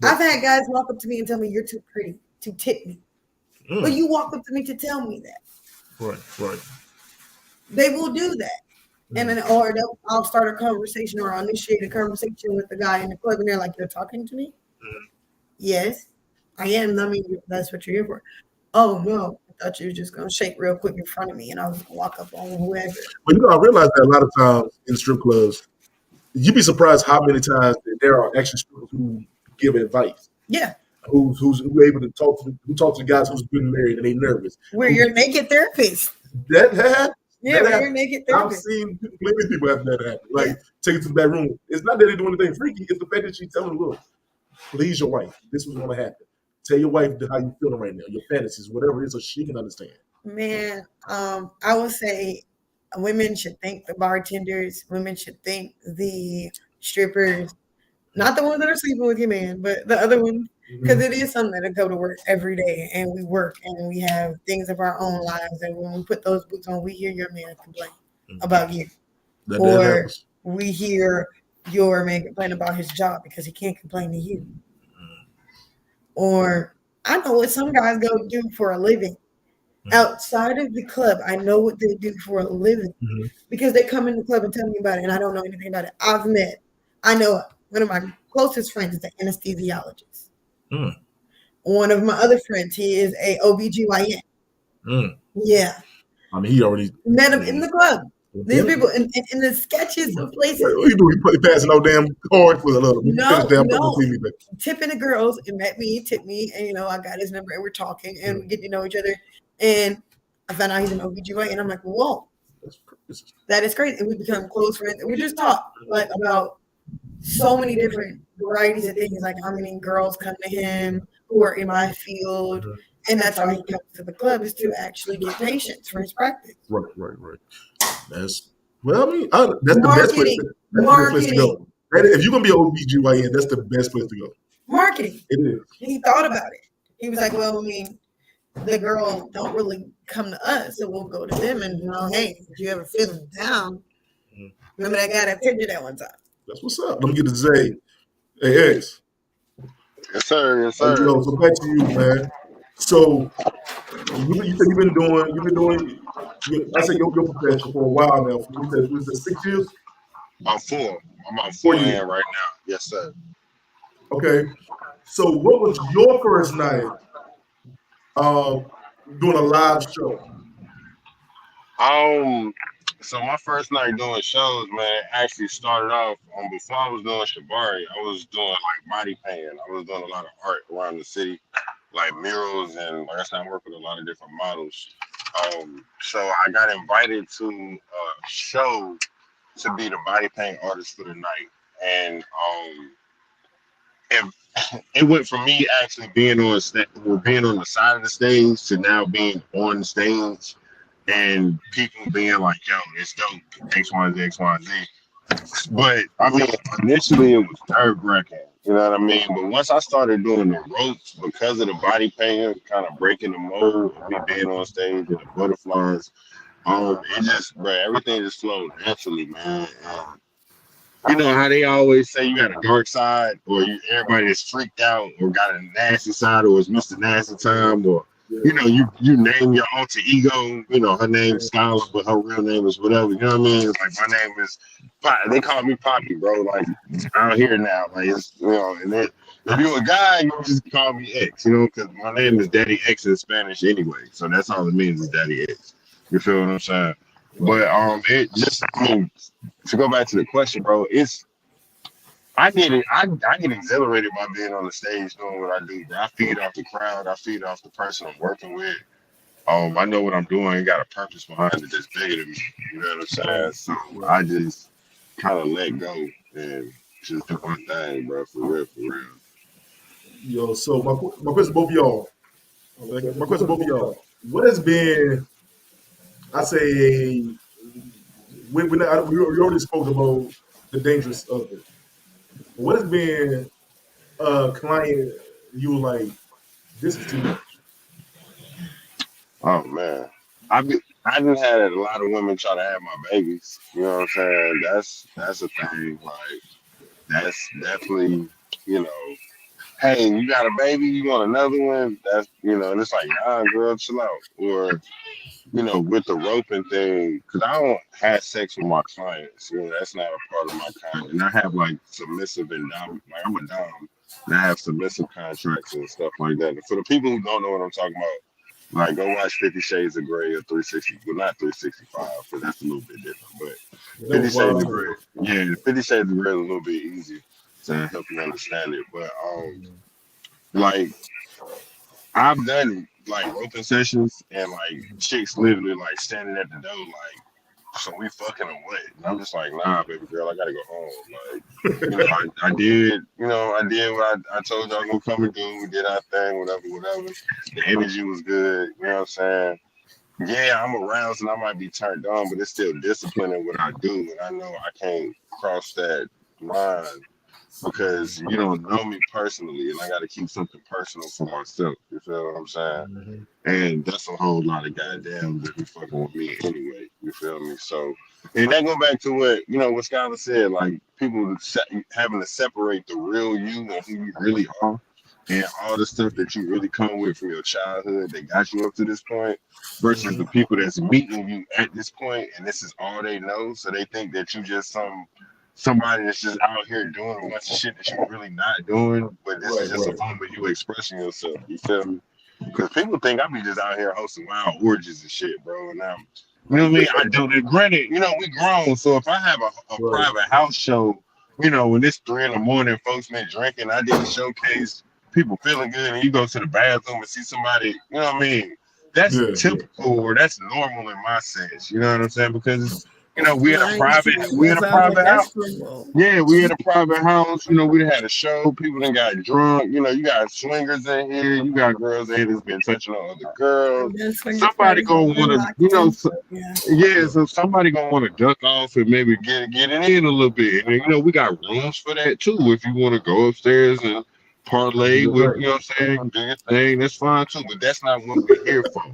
[SPEAKER 2] I've had guys walk up to me and tell me you're too pretty to tip me. But you walk up to me to tell me that.
[SPEAKER 1] Right.
[SPEAKER 2] They will do that. And then, I'll start a conversation or I'll initiate a conversation with the guy in the club, and they're like, "You're talking to me?" Yes, I am. That's what you're here for. Oh no, I thought you were just gonna shake real quick in front of me, and I was gonna walk up on whoever.
[SPEAKER 1] But I realize that a lot of times in strip clubs, you'd be surprised how many times there are actually strippers who give advice.
[SPEAKER 2] Yeah.
[SPEAKER 1] Who's able to talk to the guys who's been married and they nervous.
[SPEAKER 2] Where you're naked therapist.
[SPEAKER 1] That
[SPEAKER 2] Yeah, we're naked therapist.
[SPEAKER 1] I've seen many people have that happen. Like, take it to the back room. It's not that they do anything freaky. It's the fact that she's telling them, look, please your wife. This was going to happen. Tell your wife how you feeling right now, your fantasies, whatever it is, so she can understand.
[SPEAKER 2] Man, I would say women should thank the bartenders. Women should thank the strippers, not the ones that are sleeping with your man, but the other ones, because it is something that go to work every day, and we work and we have things of our own lives. And when we put those boots on, we hear your man complain about you,
[SPEAKER 1] That
[SPEAKER 2] or
[SPEAKER 1] happens.
[SPEAKER 2] we hear your man complain about his job because he can't complain to you. Or I know what some guys go do for a living. Outside of the club, I know what they do for a living because they come in the club and tell me about it, and I don't know anything about it. I know one of my closest friends is an anesthesiologist. One of my other friends, he is a OBGYN. Yeah.
[SPEAKER 1] I mean, he already
[SPEAKER 2] met him in the club. These people in the sketches of places.
[SPEAKER 1] What you doing? You passing no damn cards for the little.
[SPEAKER 2] No. Tipping the girls. It met me, tipped me, and I got his number, and we're talking, and we get to know each other. And I found out he's an OBGYN, and I'm like, whoa, that is crazy. And we become close friends, and we just talk like about so many different varieties of things, like how many girls come to him who are in my field. And that's how he comes to the club, is to actually get patients for his practice.
[SPEAKER 1] Right. That's the best place. That's the best place to go. If you're gonna be an OBGYN, that's the best place to go.
[SPEAKER 2] Marketing.
[SPEAKER 1] It is.
[SPEAKER 2] He thought about it. He was like, well, I mean, the girl don't really come to us, so we'll go to them and hey, if you ever feel them down, remember that guy that picked you that one time.
[SPEAKER 1] That's what's up. Let me get to Zay. Hey, X.
[SPEAKER 3] Yes, sir.
[SPEAKER 1] So back to you, man. So you said you've been doing. I said your profession for a while now. Was it 6 years?
[SPEAKER 3] I'm 4. I'm on 4 years right now. Yes, sir.
[SPEAKER 1] Okay. So what was your first night doing a live show?
[SPEAKER 3] So my first night doing shows, man, actually started off before I was doing Shibari, I was doing like body painting. I was doing a lot of art around the city, like murals, and like I said, I work with a lot of different models. So I got invited to a show to be the body paint artist for the night, and it went from me actually being on the side of the stage to now being on the stage, and people being like, "Yo, it's dope, X, Y, Z, X, Y, Z." But I mean, initially it was nerve-wracking, you know what I mean? But once I started doing the ropes, because of the body painting, kind of breaking the mold of me being on stage and the butterflies, it just, everything just flowed naturally, man. You know how they always say you got a dark side, or everybody is freaked out, or got a nasty side, or it's Mr. Nasty Time, or you name your alter ego. Her name is Skylar, but her real name is whatever. You know what I mean? It's like, my name is they call me Poppy, bro. Like, out here now, like, it's, and then if you're a guy, you just call me X, because my name is Daddy X in Spanish anyway. So that's all it means, is Daddy X. You feel what I'm saying? But it just, to go back to the question, bro, I get exhilarated by being on the stage doing what I do, bro. I feed off the crowd, I feed off the person I'm working with. I know what I'm doing, I got a purpose behind it that's bigger than me. You know what I'm saying? So I just kind of let go and just do my thing, bro, for real.
[SPEAKER 1] Yo, so my question to both of y'all. What has been, I say, we already spoke about the dangerous of it. What has been a client you were like, this is too much?
[SPEAKER 3] Oh man, I just had a lot of women try to have my babies. You know what I'm saying? That's a thing. Like, that's definitely, hey, you got a baby, you want another one? That's, and it's like, nah, girl, chill out. Or, with the roping thing, because I don't have sex with my clients. That's not a part of my contract. And I have like submissive and dom, like I'm a dom, and I have submissive contracts and stuff like that. And for the people who don't know what I'm talking about, like, go watch 50 Shades of Grey or 360, well, not 365, because that's a little bit different, but 50 Shades of Grey. Yeah, 50 Shades of Grey is a little bit easier to help you understand it. But, like, I've done, like, roping sessions, and, like, chicks literally, like, standing at the door, like, so we fucking or what? And I'm just like, nah, baby girl, I gotta go home. Like, you know, I did, you know, I did what I told you I was gonna come and do. We did our thing, whatever. The energy was good. You know what I'm saying? Yeah, I'm aroused and I might be turned on, but it's still discipline in what I do, and I know I can't cross that line because you don't know me personally, and I got to keep something personal for myself. You feel what I'm saying?
[SPEAKER 1] Mhm.
[SPEAKER 3] And that's a whole lot of goddamn that be fucking with me anyway. You feel me? So, and that go back to what what Skylar said, like people having to separate the real you and who you really are, and all the stuff that you really come with from your childhood that got you up to this point, versus the people that's meeting you at this point, and this is all they know, so they think that you just somebody that's just out here doing a bunch of shit that you're really not doing, but this is just a form of you expressing yourself. You feel me? Because people think I be just out here hosting wild orgies and shit, bro. And you know what I mean? I do it. Granted, we grown, so if I have a private house show, when it's 3 a.m, folks been drinking, I did a showcase, people feeling good, and you go to the bathroom and see somebody, you know what I mean? That's typical or that's normal in my sense. You know what I'm saying? Because we in a private house. Yeah, we in a private house. We had a show. People done got drunk. You got swingers in here. You got girls in here that's been touching on other girls. Somebody gonna want to, so somebody gonna want to duck off and maybe get it in a little bit. And we got rooms for that too. If you want to go upstairs and parlay with, you know what I'm saying, do your thing, that's fine too. But that's not what we're here for.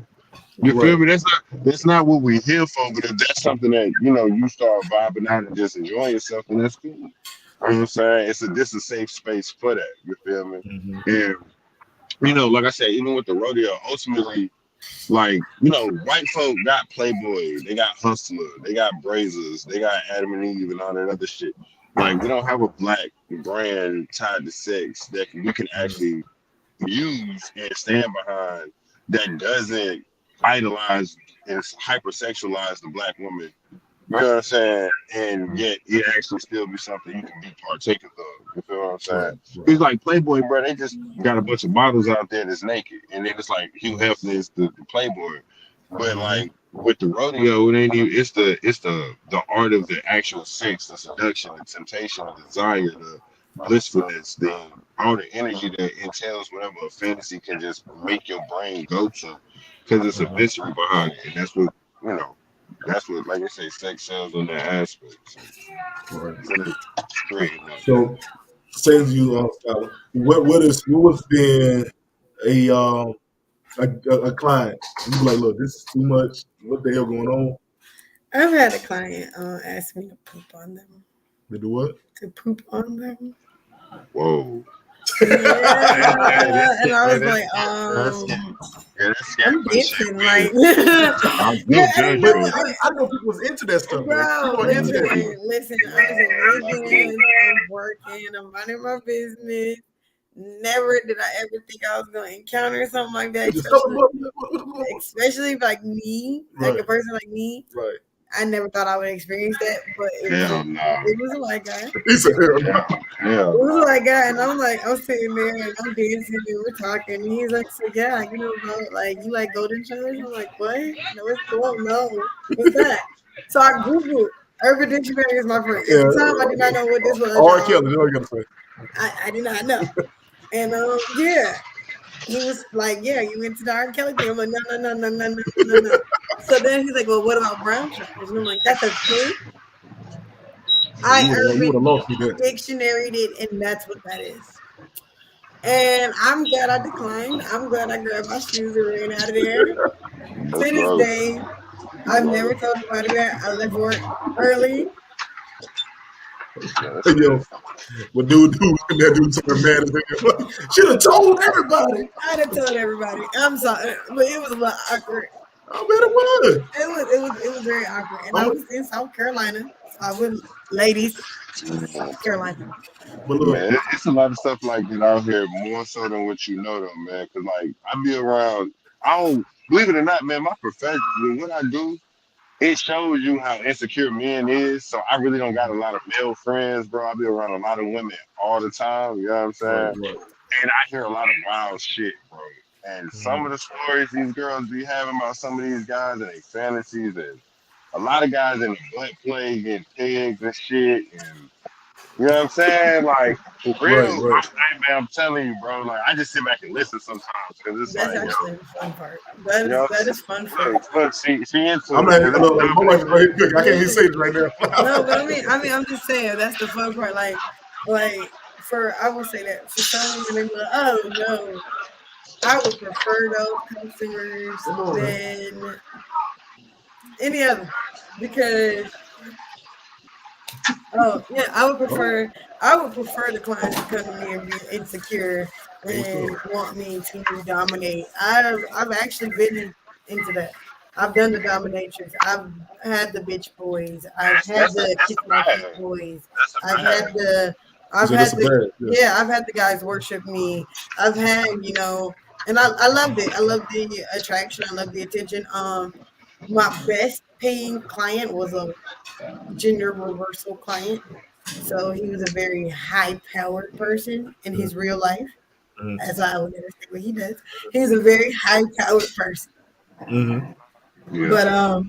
[SPEAKER 3] You feel me? That's not what we're here for. But if that's something that you start vibing out and just enjoying yourself, then that's cool. You know what I'm saying? This is a safe space for that. You feel me? Mm-hmm. And like I said, even with the rodeo, ultimately, like white folk got Playboy, they got Hustler, they got Brazers, they got Adam and Eve, and all that other shit. Like we don't have a black brand tied to sex that we can actually use and stand behind that doesn't idolize and hypersexualize the black woman. You know what I'm saying? And yet it actually still be something you can be partakers of. You feel what I'm saying? It's like Playboy, bro. They just got a bunch of models out there that's naked, and then it's like Hugh Hefner is the Playboy. But like with the rodeo, it ain't even. It's the art of the actual sex, the seduction, the temptation, the desire, the blissfulness, all the energy that entails whatever a fantasy can just make your brain go to, because it's a mystery behind it, and that's what That's what, like I say, sex sells on that aspect.
[SPEAKER 1] So, saying to you, Skylar, what's been a client? You be like, look, this is too much. What the hell going on?
[SPEAKER 2] I've had a client ask me to poop on them.
[SPEAKER 1] To do what?
[SPEAKER 2] To poop on them.
[SPEAKER 3] Whoa.
[SPEAKER 2] Yeah, and I was like, I'm guessing, like,
[SPEAKER 1] I know people was into that stuff,
[SPEAKER 2] bro. Listen, I was in Wiggins, I'm working, I'm minding my business. Never did I ever think I was gonna encounter something like that, especially like me, like a person like me.
[SPEAKER 1] Right.
[SPEAKER 2] I never thought I would experience that, but it was a white guy.
[SPEAKER 1] He said,
[SPEAKER 2] It was a white guy, and I'm sitting there and I'm dancing and we're talking. And he's like, so yeah, like you like golden showers? I'm like, what? No, it's cool. No, what's that? So I Googled. Urban Dictionary is my friend. At the time, I did not know what this was. I did not know. And he was like, yeah, you into the R. Kelly thing? I'm like, no. So then he's like, well, what about brown showers? And I'm like, that's a thing? I Urban Dictionary it, and that's what that is. And I'm glad I declined. I'm glad I grabbed my shoes and ran out of there. To this day, I've never told anybody that. I left work early.
[SPEAKER 1] Yo, what dude turned mad as hell. Should have told everybody.
[SPEAKER 2] I'd have told everybody. I'm sorry, but it was a lot awkward.
[SPEAKER 1] I bet it was.
[SPEAKER 2] It was very awkward. And I was in South Carolina. So I was ladies, South Carolina.
[SPEAKER 3] But look, man, it's a lot of stuff like that out here, more so than what you know, though, man. Because like I be around. I don't believe it or not, man. My profession, what I do, it shows you how insecure men is. So I really don't got a lot of male friends, bro. I be around a lot of women all the time. You know what I'm saying? Right. And I hear a lot of wild shit, bro. And some of the stories these girls be having about some of these guys and their fantasies and a lot of guys in the butt play getting pigs and shit, and you know what I'm saying? Like for real,
[SPEAKER 1] Right, right.
[SPEAKER 3] I'm telling you, bro. Like I just sit back and listen sometimes because it's
[SPEAKER 2] That's
[SPEAKER 3] like,
[SPEAKER 2] actually the fun part. That
[SPEAKER 3] you know,
[SPEAKER 2] is fun for me.
[SPEAKER 3] look, she into
[SPEAKER 1] I'm
[SPEAKER 3] it.
[SPEAKER 1] not. Look, my wife is right here. I can't even say it right
[SPEAKER 2] No,
[SPEAKER 1] now.
[SPEAKER 2] but I'm just saying that's the fun part. Like I will say that for some women, they be like, oh no, I would prefer those customers
[SPEAKER 1] Come on, man.
[SPEAKER 2] than any other because I would prefer the clients to come to me and be insecure and want me to dominate. I've actually been into that. I've done the dominatrix. I've had the bitch boys. I've had the
[SPEAKER 3] That's
[SPEAKER 2] kiss
[SPEAKER 3] a
[SPEAKER 2] my
[SPEAKER 3] bad.
[SPEAKER 2] feet boys.
[SPEAKER 3] That's a
[SPEAKER 2] I've
[SPEAKER 3] bad.
[SPEAKER 2] had the I've
[SPEAKER 1] So
[SPEAKER 2] had
[SPEAKER 1] that's a
[SPEAKER 2] the
[SPEAKER 1] bad. Yeah.
[SPEAKER 2] I've had the guys worship me. I've had, and I loved it. I loved the attraction. I loved the attention. My best paying client was a gender reversal client. So he was a very high powered person in his real life,
[SPEAKER 1] Mhm.
[SPEAKER 2] as I would never say what he does. He was a very high powered person.
[SPEAKER 1] Mm-hmm.
[SPEAKER 2] But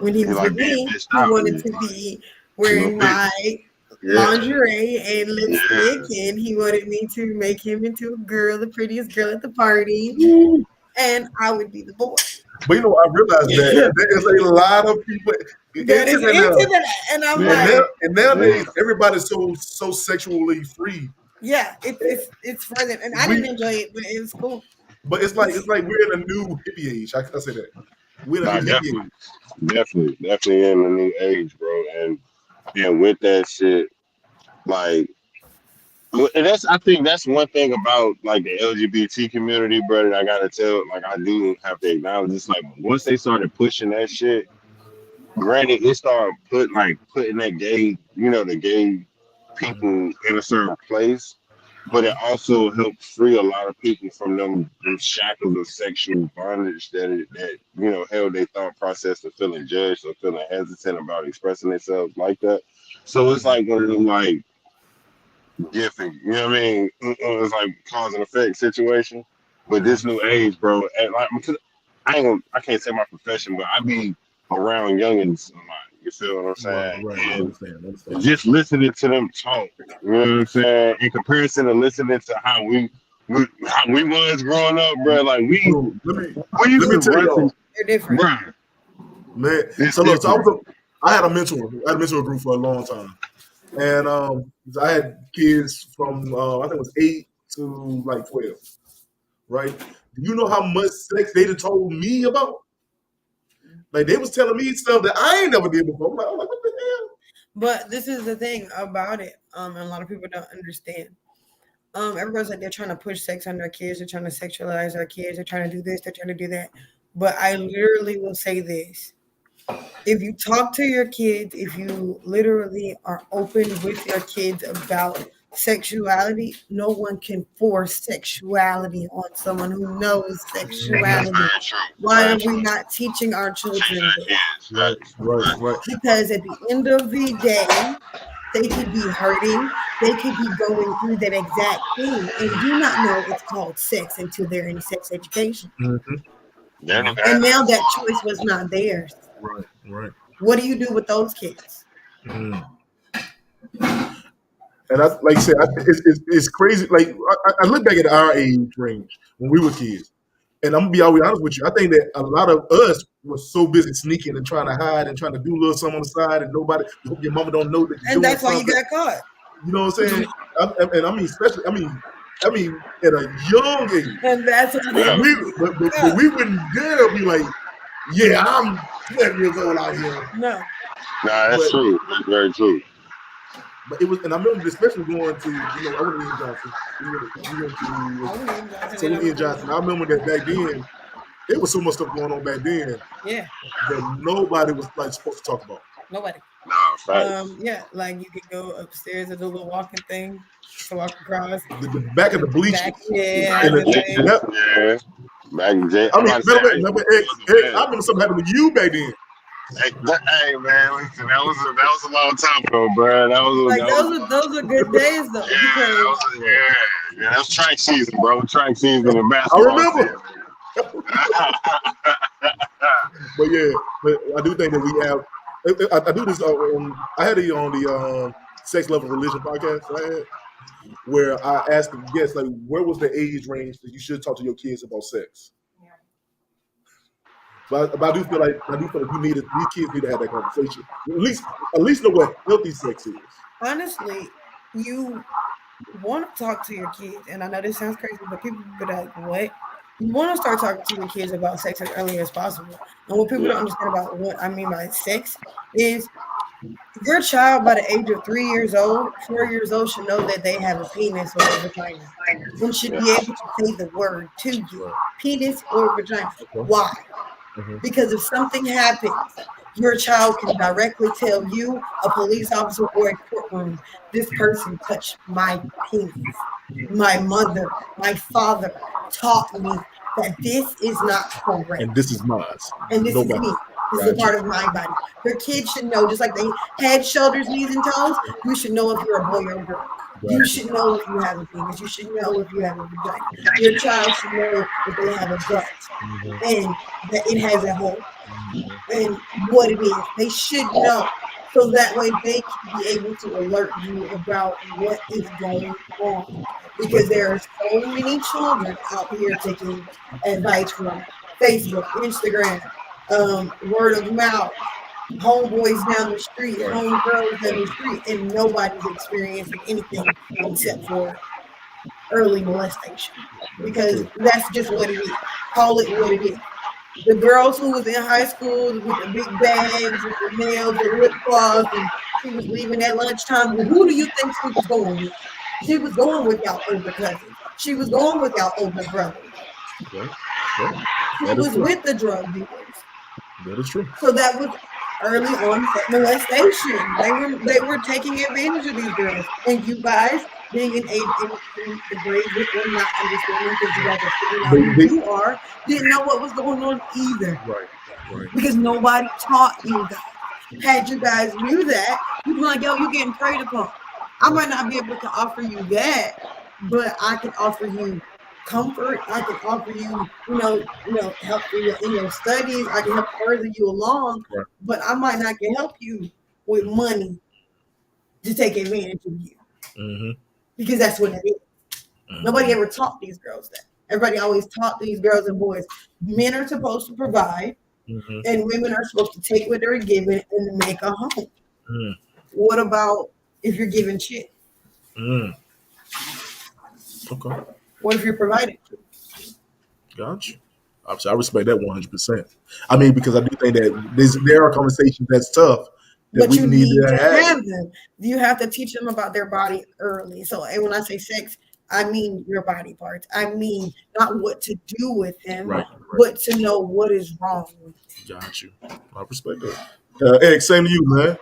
[SPEAKER 2] when he
[SPEAKER 3] You
[SPEAKER 2] was
[SPEAKER 3] like
[SPEAKER 2] with
[SPEAKER 3] being
[SPEAKER 2] me,
[SPEAKER 3] bitched
[SPEAKER 2] he
[SPEAKER 3] out.
[SPEAKER 2] wanted to be wearing
[SPEAKER 3] Little bitch.
[SPEAKER 2] my
[SPEAKER 3] Yeah.
[SPEAKER 2] lingerie and lipstick,
[SPEAKER 3] Yeah.
[SPEAKER 2] and he wanted me to make him into a girl, the prettiest girl at the party, and I would be the boy.
[SPEAKER 1] But I realized that there's a lot of people
[SPEAKER 2] That is
[SPEAKER 1] into that
[SPEAKER 2] into
[SPEAKER 1] now.
[SPEAKER 2] that, and I'm
[SPEAKER 3] Yeah.
[SPEAKER 2] like,
[SPEAKER 1] And nowadays, everybody's so sexually free.
[SPEAKER 2] yeah, it's for them, and I didn't enjoy it, but it was cool.
[SPEAKER 1] But it's like we're in a new hippie age. I say that. We're in a
[SPEAKER 3] Nah,
[SPEAKER 1] new hippie age.
[SPEAKER 3] definitely in a new age, bro. And with that shit, like, and I think that's one thing about like the LGBT community, bro. That I gotta tell, like, I do have to acknowledge. It's like once they started pushing that shit, granted, it started putting that gay, the gay people in a certain place. But it also helped free a lot of people from them shackles of sexual bondage that held their thought process of feeling judged or feeling hesitant about expressing themselves like that. So it's like one of them like gifting, you know what I mean? It's like cause and effect situation. But this new age, bro, and like I can't say my profession, but I be around youngins a lot. You feel what I'm saying?
[SPEAKER 1] Right.
[SPEAKER 3] And
[SPEAKER 1] Understand.
[SPEAKER 3] just listening to them talk, you know what I'm saying? In comparison to listening to how we was growing up, bro. Like we used to
[SPEAKER 1] tell
[SPEAKER 3] run
[SPEAKER 1] y'all,
[SPEAKER 2] They're different.
[SPEAKER 3] bro.
[SPEAKER 1] man.
[SPEAKER 3] It's
[SPEAKER 1] So look,
[SPEAKER 3] different.
[SPEAKER 1] I had a mentor. I had a mentor group for a long time, and I had kids from I think it was 8 to like 12. Right? Do you know how much sex they done told me about? Like they was telling me stuff that I ain't never did before. I'm like, what the hell?
[SPEAKER 2] But this is the thing about it. And a lot of people don't understand. Everybody's like they're trying to push sex on their kids, they're trying to sexualize our kids, they're trying to do this, they're trying to do that. But I literally will say this. If you talk to your kids, if you literally are open with your kids about sexuality, no one can force sexuality on someone who knows sexuality. Why are we not teaching our children this?
[SPEAKER 1] Right.
[SPEAKER 2] Because at the end of the day, they could be hurting. They could be going through that exact thing and do not know it's called sex until they're in sex education.
[SPEAKER 1] Mm-hmm.
[SPEAKER 2] And now that choice was not theirs.
[SPEAKER 1] Right.
[SPEAKER 2] What do you do with those kids?
[SPEAKER 1] Mm-hmm. And I, like I said, it's crazy. Like I look back at our age range when we were kids, and I'm gonna be always honest with you. I think that a lot of us was so busy sneaking and trying to hide and trying to do a little something on the side, and nobody, your mama don't know that.
[SPEAKER 2] And that's why you got caught.
[SPEAKER 1] You know what I'm saying? And I mean, especially, I mean, at a young age.
[SPEAKER 2] And that's what
[SPEAKER 1] but we wouldn't dare be like, yeah, I'm 12 years old out here.
[SPEAKER 2] No.
[SPEAKER 3] Nah, that's true. That's very true.
[SPEAKER 1] But it was, and I remember especially going to, I went to Ian Johnson. We went to Ian Johnson. I remember that back then, there was so much stuff going on back then.
[SPEAKER 2] Yeah.
[SPEAKER 1] That nobody was like supposed to talk about.
[SPEAKER 2] Nobody.
[SPEAKER 3] No,
[SPEAKER 2] yeah, like you could go upstairs and do a little walking thing to walk across.
[SPEAKER 1] The back of the bleachers.
[SPEAKER 2] Yeah.
[SPEAKER 3] Yeah. Back in jail.
[SPEAKER 1] I mean, I remember something happened with you back then.
[SPEAKER 3] Hey man, listen, that was a long time ago, bro.
[SPEAKER 2] Those are good days though.
[SPEAKER 3] Yeah, that was track season, bro. Track season in basketball.
[SPEAKER 1] I remember. But yeah, but I do think that we have. I do this. I had it on the Sex, Love, and Religion podcast that I had, where I asked the guests, like, where was the age range that you should talk to your kids about sex? But I do feel like these kids need to have that conversation. At least know what healthy sex is.
[SPEAKER 2] Honestly, you want to talk to your kids, and I know this sounds crazy, but people be like, what? You want to start talking to your kids about sex as early as possible. And what people don't understand about what I mean by sex is your child by the age of 3 years old, 4 years old should know that they have a penis or a vagina and should be able to say the word to you, penis or vagina. Why? Because if something happens, your child can directly tell you, a police officer, or a courtroom, this person touched my penis. My mother, my father taught me that this is not correct.
[SPEAKER 1] And this is mine.
[SPEAKER 2] And this is me. This is a part of my body. Your kids should know, just like they head, shoulders, knees, and toes, you should know if you're a boy or a girl. You should know if you have a penis. You should know if you have a vagina. Your child should know if they have a gut and that it has a hole and what it is. They should know. So that way they can be able to alert you about what is going on. Because there are so many children out here taking advice from Facebook, Instagram, word of mouth, homeboys down the street, homegirls down the street, and nobody's experiencing anything except for early molestation. Because that's just what it is. Call it what it is. The girls who was in high school with the big bags, with the nails, the lip gloss, and she was leaving at lunchtime. Well, who do you think she was going with? She was going with y'all older cousins. She was going with y'all older brothers. She was with the drug dealers.
[SPEAKER 1] That is true.
[SPEAKER 2] So that was early onset molestation. They were taking advantage of these girls. And you guys, being in the grade with them, not understanding because you guys are figuring out who you are, didn't know what was going on either.
[SPEAKER 1] Right.
[SPEAKER 2] Because nobody taught you guys. Had you guys knew that, you'd be like, yo, you're getting preyed upon. I might not be able to offer you that, but I can offer you comfort. I can offer you, help you in your studies. I can help further you along, but I might not can help you with money to take advantage of you, because that's what it is. Nobody ever taught these girls that. Everybody always taught these girls and boys, men are supposed to provide, and women are supposed to take what they're given and make a home. What about if you're giving shit?
[SPEAKER 1] Okay.
[SPEAKER 2] What if you're providing?
[SPEAKER 1] Gotcha. Obviously, I respect that 100%. I mean, because I do think that there are conversations that's tough that we need to have
[SPEAKER 2] them. You have to teach them about their body early. So when I say sex, I mean your body parts. I mean not what to do with them, but to know what is wrong with them.
[SPEAKER 1] Got you. I respect that. Eric, same to you, man.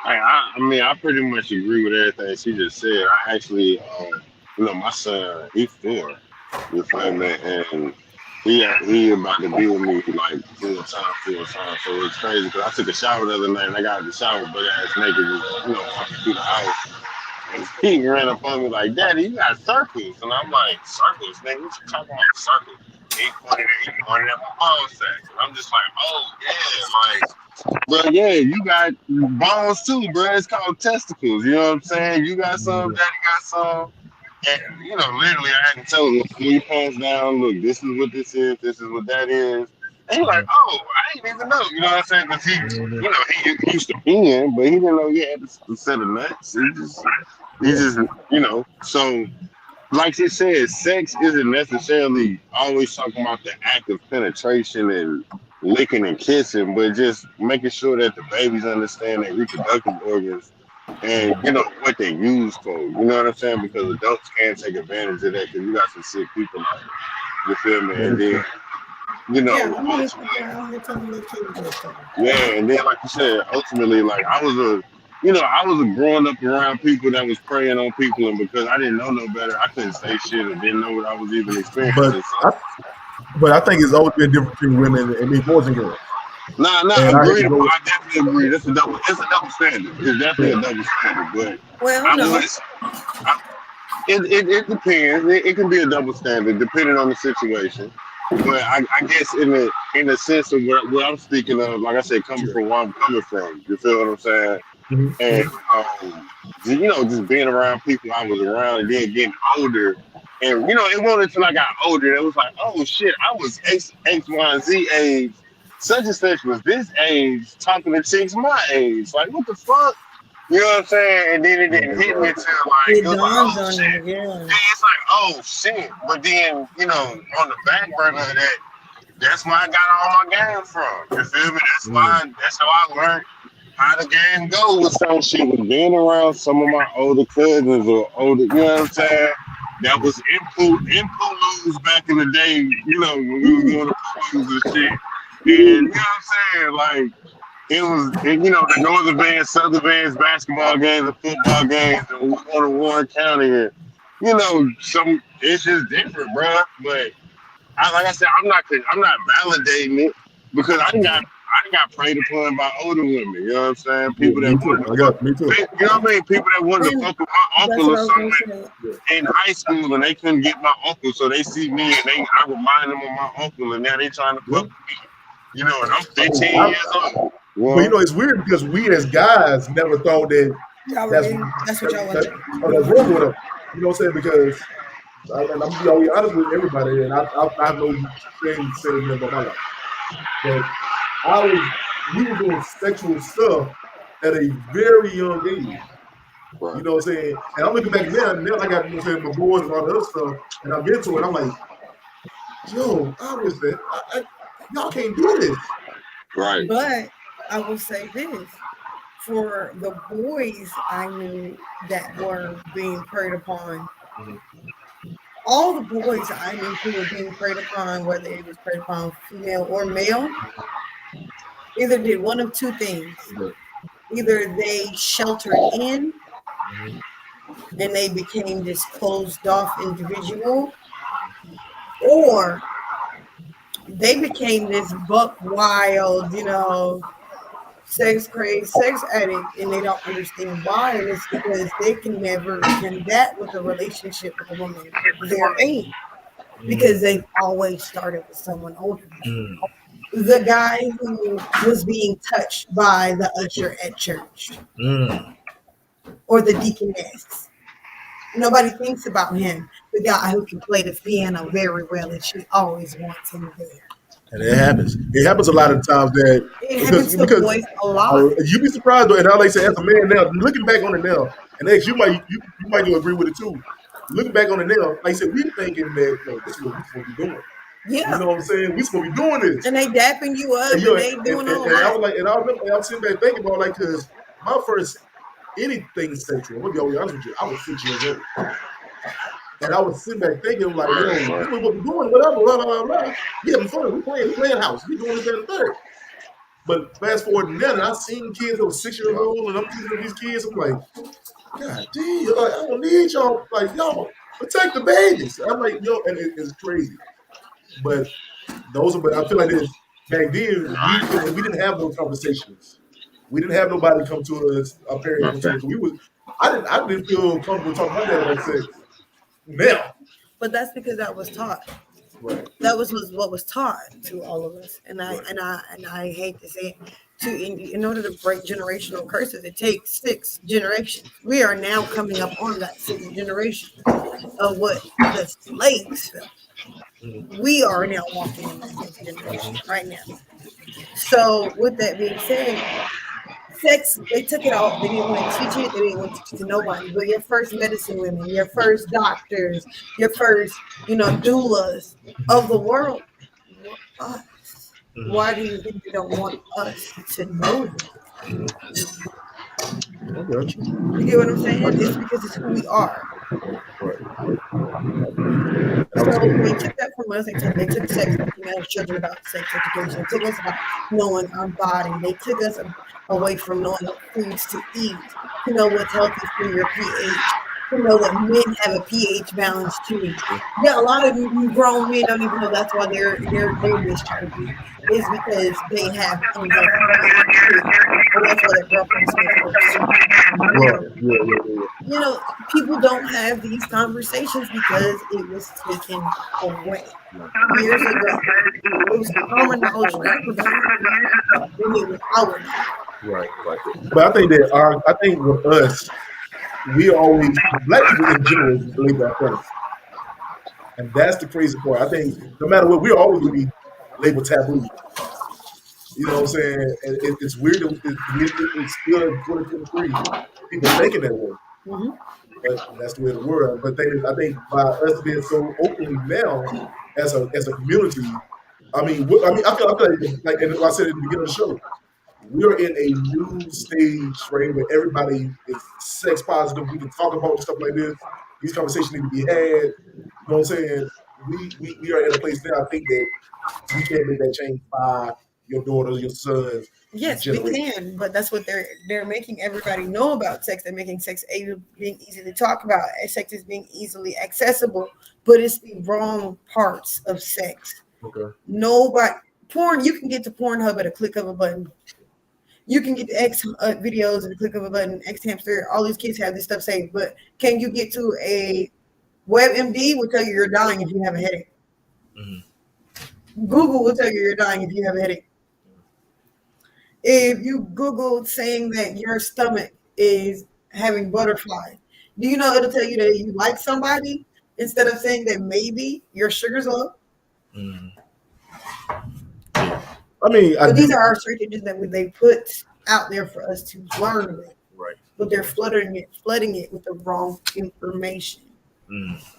[SPEAKER 3] I pretty much agree with everything she just said. I actually, my son, he's 4, you feel me? And he about to be with me like full time. So it's crazy because I took a shower the other night and I got out of the shower butt ass naked, walking through the house. And he ran up on me like, Daddy, you got circles. And I'm like, circles, nigga, what you talking about circles? He pointed at my ball sack. And I'm just like, oh yeah, bro, yeah, you got bones too, bro. It's called testicles. You know what I'm saying? You got some, Daddy got some. And, literally, I had to tell him, when you pass down, look, this is what this is what that is. And he's like, oh, I didn't even know. You know what I'm saying? Because he used to peeing, but he didn't know he had a set of nuts. He just, so, like she said, sex isn't necessarily always talking about the act of penetration and licking and kissing, but just making sure that the babies understand their reproductive organs and what they use for. You know what I'm saying? Because adults can take advantage of that because you got some sick people out there. You feel me? And then, and then like you said, ultimately, like I was growing up around people that was preying on people, and because I didn't know no better, I couldn't say shit and didn't know what I was even experiencing.
[SPEAKER 1] But I think it's always been different between women and boys and girls.
[SPEAKER 3] I definitely agree. It's a double standard. It's definitely a double standard. But it depends. It can be a double standard depending on the situation. But I guess in the sense of what I'm speaking of, like I said, coming from where I'm coming from, you feel what I'm saying? And
[SPEAKER 1] Mm-hmm.
[SPEAKER 3] just being around people I was around, and then getting older, and it wasn't until I got older that it was like, oh shit, I was X, Y, and Z age, such and such was this age, talking to chicks my age, like what the fuck, you know what I'm saying? And then it didn't hit me until like it
[SPEAKER 2] It
[SPEAKER 3] was like,
[SPEAKER 2] dawns
[SPEAKER 3] oh
[SPEAKER 2] on
[SPEAKER 3] shit.
[SPEAKER 2] you, yeah.
[SPEAKER 3] And it's like, oh shit. But then, on the back burner of that, that's where I got all my game from. You feel me? That's how I learned how the game go with some shit, was being around some of my older cousins or older, you know what I'm saying? That was in back in the day, when we was doing the pools and shit. And you know what I'm saying? Like it was, the Northern Bands, Southern Bands, basketball games, and football games, and we go to Warren County, and it's just different, bro. But like I said, I'm not validating it because I got preyed upon by older women. You know what I'm saying? People
[SPEAKER 1] Me
[SPEAKER 3] that
[SPEAKER 1] too.
[SPEAKER 3] wanted to
[SPEAKER 1] I
[SPEAKER 3] fuck.
[SPEAKER 1] got me too.
[SPEAKER 3] You know what I mean? People that wanted to
[SPEAKER 2] And
[SPEAKER 3] fuck with my
[SPEAKER 2] that's
[SPEAKER 3] uncle
[SPEAKER 2] what
[SPEAKER 3] or
[SPEAKER 2] I was gonna
[SPEAKER 3] something
[SPEAKER 2] say.
[SPEAKER 3] in high school, and they couldn't get my uncle, so they see me and I remind them of my uncle, and now they trying to fuck with me. And I'm 15
[SPEAKER 1] I,
[SPEAKER 3] years old.
[SPEAKER 1] but
[SPEAKER 3] Well,
[SPEAKER 1] it's weird because we as guys never thought that
[SPEAKER 2] Y'all were
[SPEAKER 1] that's
[SPEAKER 2] in, that's what y'all
[SPEAKER 1] that,
[SPEAKER 2] wanted.
[SPEAKER 1] that's wrong with us. You know what I'm saying? Because and I'm gonna be always honest with everybody, and I have no shame saying that about my life. But we were doing sexual stuff at a very young age.
[SPEAKER 3] right.
[SPEAKER 1] You know what I'm saying? And I'm looking back now I got, my boys and all the other stuff, and I've been to it, and I'm like, yo, I was that, y'all can't do this.
[SPEAKER 3] Right.
[SPEAKER 2] But I will say this. For the boys I knew that were being preyed upon, all the boys I knew who were being preyed upon, whether it was preyed upon female or male, either did one of two things. Either they sheltered in and they became this closed off individual, or they became this buck wild, sex crazy, sex addict, and they don't understand why. And it's because they can never combat with a relationship with a woman their age because they've always started with someone older. The guy who was being touched by the usher at church or the deaconess. Nobody thinks about him. The guy who can play the piano very well, and she always wants him there.
[SPEAKER 1] And it happens. It happens a lot of times that
[SPEAKER 2] It happens to boys a lot.
[SPEAKER 1] you'd be surprised, and I like to say, as a man now, looking back on it now, and X, you might agree with it too. Looking back on it now, like I said, we thinking that this is what we're supposed to be doing.
[SPEAKER 2] Yeah.
[SPEAKER 1] You know what I'm saying? We supposed to be doing this.
[SPEAKER 2] And they dapping you up, and they doing all
[SPEAKER 1] and I
[SPEAKER 2] that.
[SPEAKER 1] was like, and I remember, I was sitting back thinking about because my first anything sexual, I'm gonna be always honest with you, I was 6 years old. And I was sitting back thinking, like, yo, this is what we're doing, whatever, blah, blah, blah. We having fun. We playing house. We doing this, that, and third. But fast forward now, and I seen kids that were 6 years old, and I'm teaching these kids. I'm like, God damn, like, I don't need y'all. Like, y'all protect the babies. I'm like, yo, and it's crazy. But but I feel like this back then we didn't have those conversations. We didn't have nobody come to us. Our parents come to us. I didn't feel comfortable talking about that about sex. Now,
[SPEAKER 2] but that's because that was taught.
[SPEAKER 1] Right.
[SPEAKER 2] That was what was taught to all of us, and I hate to say it. In order to break generational curses, it takes 6 generations. We are now coming up on that 6th generation of what the slaves felt. We are now walking in that 6th generation right now. So, with that being said, sex, they took it off. They didn't want to teach it. They didn't want to teach it to nobody. But your first medicine women, your first doctors, your first, doulas of the world were us. Why do you think they don't want us to know them? You get what I'm saying? It's because it's who we are. So they took that from us. They took sex from us, children about sex education. They took us about knowing our body. They took us away from knowing what foods to eat, what's healthy for your pH. to know that men have a pH balance too. Yeah, a lot of grown men don't even know that's why they're discharging. Is because they have unhealthy pH too. Or that's why their girlfriend smells gross too.
[SPEAKER 1] Right. Yeah.
[SPEAKER 2] You know, people don't have these conversations because it was taken away years ago. It was common knowledge for everybody. Then it was our knowledge.
[SPEAKER 1] Right. But I think that I think with us, we always black people in general believe our predators. And that's the crazy part. I think no matter what, we're always gonna be labeled taboo. You know what I'm saying? And it's weird that it's still in 2023, people thinking that way.
[SPEAKER 2] Mm-hmm.
[SPEAKER 1] But that's the way of the world. But I think by us being so openly now as a community, I feel like and I said at the beginning of the show, we're in a new stage, right, where everybody is sex positive. We can talk about stuff like this. These conversations need to be had. You know what I'm saying? We are in a place now. I think that we can't make that change by your daughters, your sons.
[SPEAKER 2] Yes, we can, but that's what they're making everybody know about sex. They're making sex being easy to talk about. Sex is being easily accessible, but it's the wrong parts of sex.
[SPEAKER 1] Okay.
[SPEAKER 2] Porn, you can get to Pornhub at a click of a button. You can get to X videos at a click of a button, X Hamster. All these kids have this stuff saved, but can you get to a WebMD will tell you you're dying if you have a headache. Mm-hmm. Google will tell you you're dying if you have a headache. If you Google saying that your stomach is having butterflies, do you know it'll tell you that you like somebody instead of saying that maybe your sugar's low?
[SPEAKER 1] Mm. I mean,
[SPEAKER 2] these are our strategies that they put out there for us to learn with.
[SPEAKER 1] Right.
[SPEAKER 2] But they're flooding it with the wrong information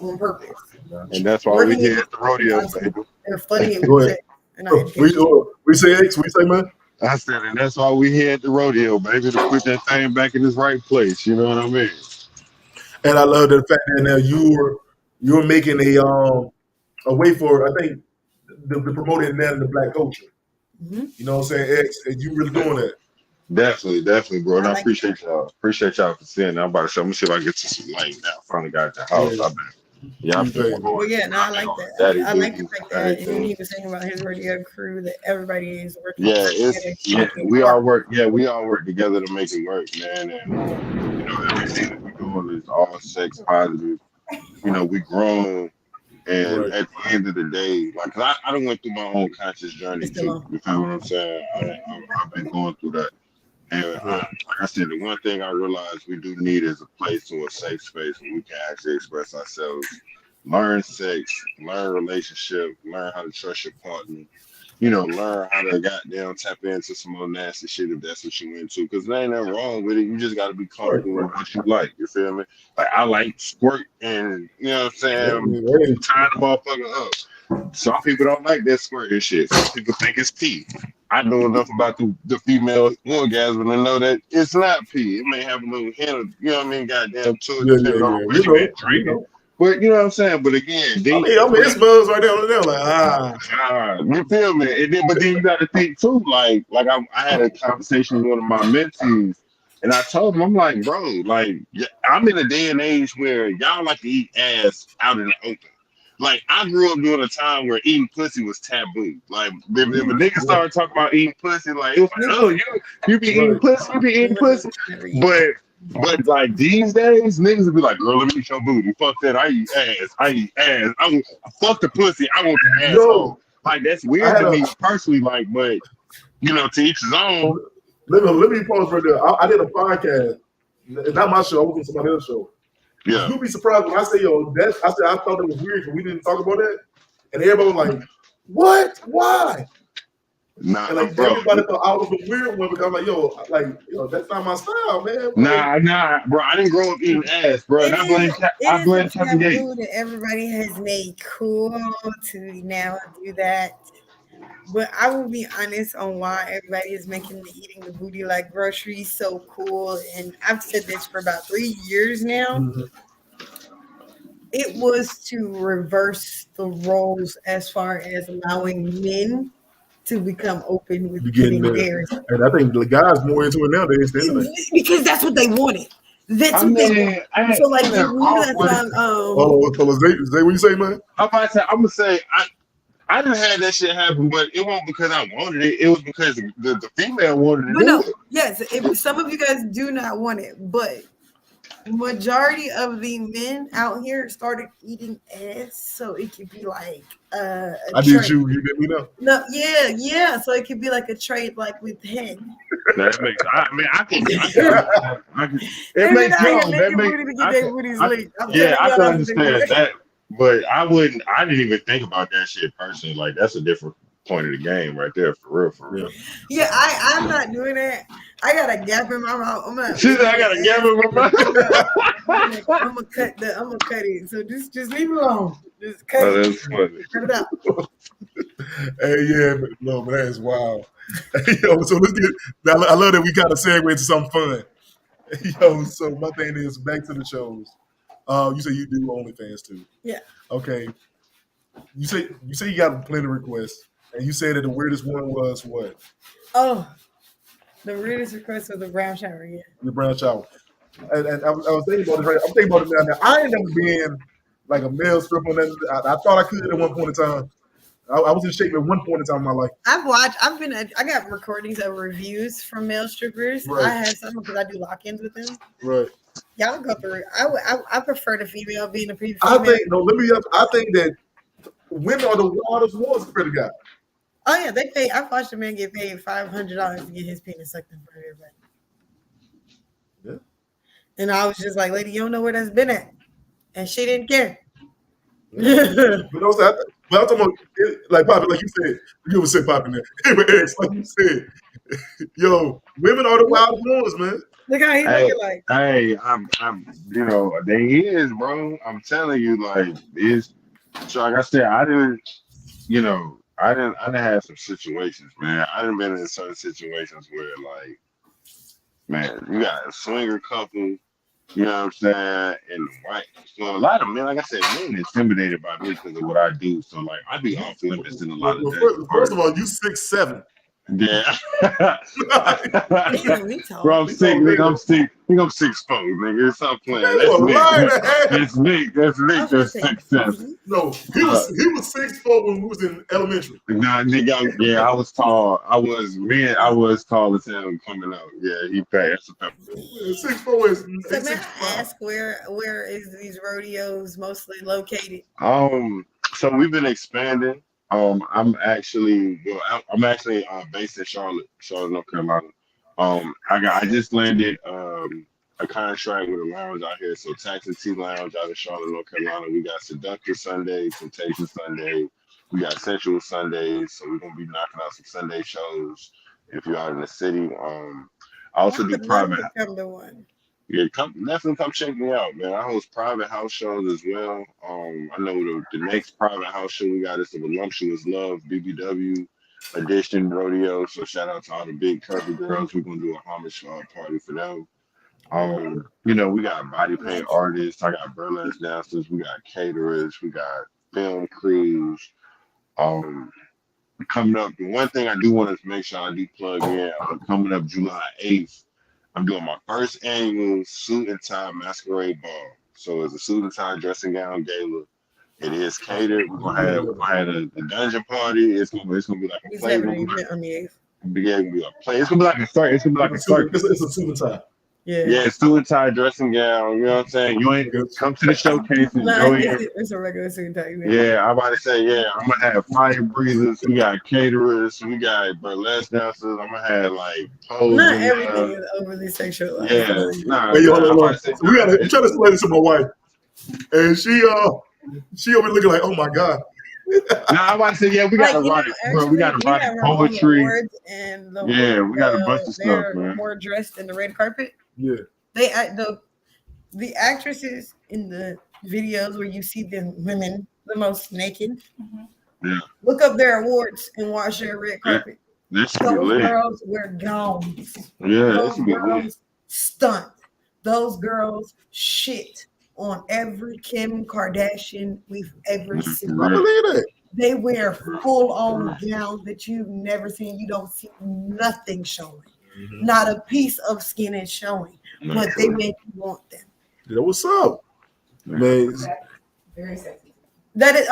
[SPEAKER 2] on purpose.
[SPEAKER 3] And that's why we here at the rodeo, baby.
[SPEAKER 2] They're flooding it with it.
[SPEAKER 1] We say X, we say man.
[SPEAKER 3] I said, and that's why we here at the rodeo, baby, to put that thing back in its right place. You know what I mean?
[SPEAKER 1] And I love the fact that now you're making a way for, I think, the promoting that in the black culture. Mm-hmm. You know what I'm saying? X, and you really doing that.
[SPEAKER 3] Definitely, bro. And I appreciate y'all. Appreciate y'all for seeing that. I'm about to show. Let me see if I can get to some light now. Finally got the house.
[SPEAKER 1] Yeah.
[SPEAKER 2] I like that. I like the fact that he was saying about his rodeo crew that everybody is working.
[SPEAKER 3] We all work together to make it work, man. And everything that we're doing is all sex positive. We grown. And at the end of the day, like I done went through my own conscious journey too. You feel what I'm saying? I've been going through that. And like I said, the one thing I realized we do need is a place or a safe space where we can actually express ourselves, learn sex, learn relationship, learn how to trust your partner, learn how to goddamn tap into some more nasty shit if that's what you into. Because there ain't nothing wrong with it. You just got to be comfortable with what you like. You feel me? Like I like squirt and, you know what I'm saying, tying the motherfucker up. Some people don't like that squirt and shit. Some people think it's pee. I know enough about the female orgasm to know that it's not pee. It may have a little hint of, goddamn to it. Depending on what you been drinking. But you know what I'm saying? But again,
[SPEAKER 1] it's buzz right there, like
[SPEAKER 3] you feel me? But then you got to think too, like I had a conversation with one of my mentees, and I told him, I'm like, bro, like I'm in a day and age where y'all like to eat ass out in the open. Like I grew up during a time where eating pussy was taboo. Like if a nigga started talking about eating pussy, like it was like, oh, you be eating pussy, But like these days, niggas will be like, girl, let me eat your booty. Fuck that. I eat ass. I fuck the pussy. I want the asshole. Like that's weird to me personally. Like, but to each his own.
[SPEAKER 1] Let me pause right there. I did a podcast. It's not my show. I was on somebody else's show.
[SPEAKER 3] Yeah.
[SPEAKER 1] You'd be surprised when I say, I thought it was weird because we didn't talk about that. And everybody was like, what? Why?
[SPEAKER 3] Nah,
[SPEAKER 1] and like
[SPEAKER 3] bro.
[SPEAKER 1] everybody thought I was the weird one because I'm like, that's not my style, man.
[SPEAKER 3] Nah, bro. I didn't grow up eating ass, bro. And I blame Kevin Gates.
[SPEAKER 2] That everybody has made cool to now do that. But I will be honest on why everybody is making the eating the booty like groceries so cool. And I've said this for about 3 years now. Mm-hmm. It was to reverse the roles as far as allowing men to become open with getting theirs.
[SPEAKER 1] And I think the guys more into it nowadays.
[SPEAKER 2] Because that's what they wanted. That's
[SPEAKER 3] I
[SPEAKER 2] what they
[SPEAKER 3] mean, I
[SPEAKER 2] so like
[SPEAKER 3] ain't
[SPEAKER 2] you remember that song
[SPEAKER 1] Hold on, Zay, what you say, man?
[SPEAKER 3] I'm gonna say I didn't have that shit happen, but it wasn't because I wanted it. It was because the female wanted to
[SPEAKER 2] but
[SPEAKER 3] do
[SPEAKER 2] no,
[SPEAKER 3] it.
[SPEAKER 2] yes, if some of you guys do not want it, but majority of the men out here started eating ass so it could be like a
[SPEAKER 1] I did
[SPEAKER 2] trade.
[SPEAKER 1] you let me know.
[SPEAKER 2] No, yeah. So it could be like a trade like with head.
[SPEAKER 3] That makes. I mean, I can. It
[SPEAKER 2] They've been
[SPEAKER 3] makes
[SPEAKER 2] out here
[SPEAKER 3] no. That
[SPEAKER 2] licking
[SPEAKER 3] makes.
[SPEAKER 2] booty to get their booties licked. I'm
[SPEAKER 3] Yeah,
[SPEAKER 2] telling
[SPEAKER 3] I
[SPEAKER 2] y'all
[SPEAKER 3] can
[SPEAKER 2] that's what they
[SPEAKER 3] understand
[SPEAKER 2] do.
[SPEAKER 3] that, but I wouldn't. I didn't even think about that shit personally. Like that's a different point of the game right there, for real, for real.
[SPEAKER 2] Yeah, I'm not doing that. I got a gap in my mouth. I'm gonna.
[SPEAKER 3] She said, "I got a gap in my mouth."
[SPEAKER 2] I'm gonna cut it. So just leave it alone. Just cut
[SPEAKER 3] Oh,
[SPEAKER 2] it.
[SPEAKER 3] that's funny.
[SPEAKER 2] Cut it out.
[SPEAKER 1] Hey, yeah, but no, man, that is wild. Yo, so let's get. I love that we kind of segue into something fun. Yo, so my thing is back to the shows. You say you do OnlyFans too.
[SPEAKER 2] Yeah.
[SPEAKER 1] Okay. You say you got plenty of requests, and you said that the weirdest one was what?
[SPEAKER 2] Oh, the weirdest request was the brown shower. Yeah.
[SPEAKER 1] The brown shower. And I was thinking about it. Right, I'm thinking about it now. Now I ain't never been like a male stripper. I thought I could at one point in time. I was in shape at one point in time in my life.
[SPEAKER 2] I got recordings of reviews from male strippers.
[SPEAKER 1] Right.
[SPEAKER 2] I have some because I do lock-ins with them.
[SPEAKER 1] Right.
[SPEAKER 2] Y'all go through it. I prefer the female being a female.
[SPEAKER 1] I think that women are the wildest ones for the guy.
[SPEAKER 2] Oh yeah, they pay. I've watched a man get paid $500 to get his penis sucked in front of everybody.
[SPEAKER 1] Yeah.
[SPEAKER 2] And I was just like, lady, you don't know where that's been at. And she didn't care.
[SPEAKER 1] But also, I'm talking about like Poppy, like you said, you ever said Poppy there. Anyway, X, like you said, yo, women are the wild ones, man.
[SPEAKER 2] Look how he looking like.
[SPEAKER 3] Hey, I'm, you know, they is, bro. I'm telling you, like, it's, so like I said, I didn't have some situations, man. I didn't been in certain situations where, like, man, you got a swinger couple, you know what I'm saying, and white. So a lot of men, like I said, men intimidated by me because of what I do. So, like, I be off limits in a lot of
[SPEAKER 1] First of all, you 6'7".
[SPEAKER 3] Yeah.
[SPEAKER 2] Damn, we talk.
[SPEAKER 3] Bro, I'm 6'4", nigga. Stop playing. That's Nick. That's 6'7".
[SPEAKER 1] No, he was 6'4" when we was in elementary.
[SPEAKER 3] Nah, nigga, yeah, I was tall. I was tall as him coming out. Yeah, he passed.
[SPEAKER 1] 6'4" is.
[SPEAKER 2] So may I ask where is these rodeos mostly located?
[SPEAKER 3] So we've been expanding. I'm actually based in Charlotte, North Carolina. I just landed a contract with a lounge out here. So Tax and Tea Lounge out of Charlotte, North Carolina. We got Seductive Sunday, Temptation Sunday. We got Sensual Sundays. So we're gonna be knocking out some Sunday shows if you're out in the city. I also do private. Yeah, definitely come check me out, man. I host private house shows as well. I know the next private house show we got is the Voluptuous Love BBW edition rodeo. So shout out to all the big curvy girls. We're gonna do a homage party for them. You know, we got body paint artists. I got burlesque dancers. We got caterers. We got film crews. Coming up, the one thing I do want to make sure I do plug in. Coming up July 8th. I'm doing my first annual suit and tie masquerade ball. So it's a suit and tie dressing gown gala. It is catered. We're gonna have a dungeon party. It's gonna be like a play.
[SPEAKER 2] On the 8th.
[SPEAKER 3] Yeah, it's gonna be a play. It's gonna be like a start. It's gonna be like a start.
[SPEAKER 1] It's a suit and tie.
[SPEAKER 2] Yeah,
[SPEAKER 3] it's suit and tie dressing gown. You know what I'm saying? You ain't come to the showcase.
[SPEAKER 2] It's a regular suit and tie.
[SPEAKER 3] Yeah, I'm about to say, I'm gonna have fire breathers. We got caterers. We got burlesque dancers. I'm gonna have like poses.
[SPEAKER 2] Not everything is overly sexual.
[SPEAKER 3] Yeah,
[SPEAKER 1] hold on. So we trying to explain this to my wife, and she over looking like, oh my god.
[SPEAKER 3] I'm about to say, we gotta write, bro. We gotta write poetry.
[SPEAKER 2] And
[SPEAKER 3] we got a bunch of stuff, man.
[SPEAKER 2] More dressed in the red carpet.
[SPEAKER 1] Yeah.
[SPEAKER 2] The actresses in the videos where you see the women the most naked.
[SPEAKER 3] Yeah.
[SPEAKER 2] Look up their awards and watch their red carpet.
[SPEAKER 3] Those
[SPEAKER 2] girls wear gowns.
[SPEAKER 3] Yeah,
[SPEAKER 2] those girls stunt. Those girls shit on every Kim Kardashian we've ever seen.
[SPEAKER 1] I believe that.
[SPEAKER 2] They wear full-on gowns that you've never seen. You don't see nothing showing. Not a piece of skin is showing, but they make you want them.
[SPEAKER 1] Yeah, what's up, man?
[SPEAKER 4] Very sexy.
[SPEAKER 2] That is,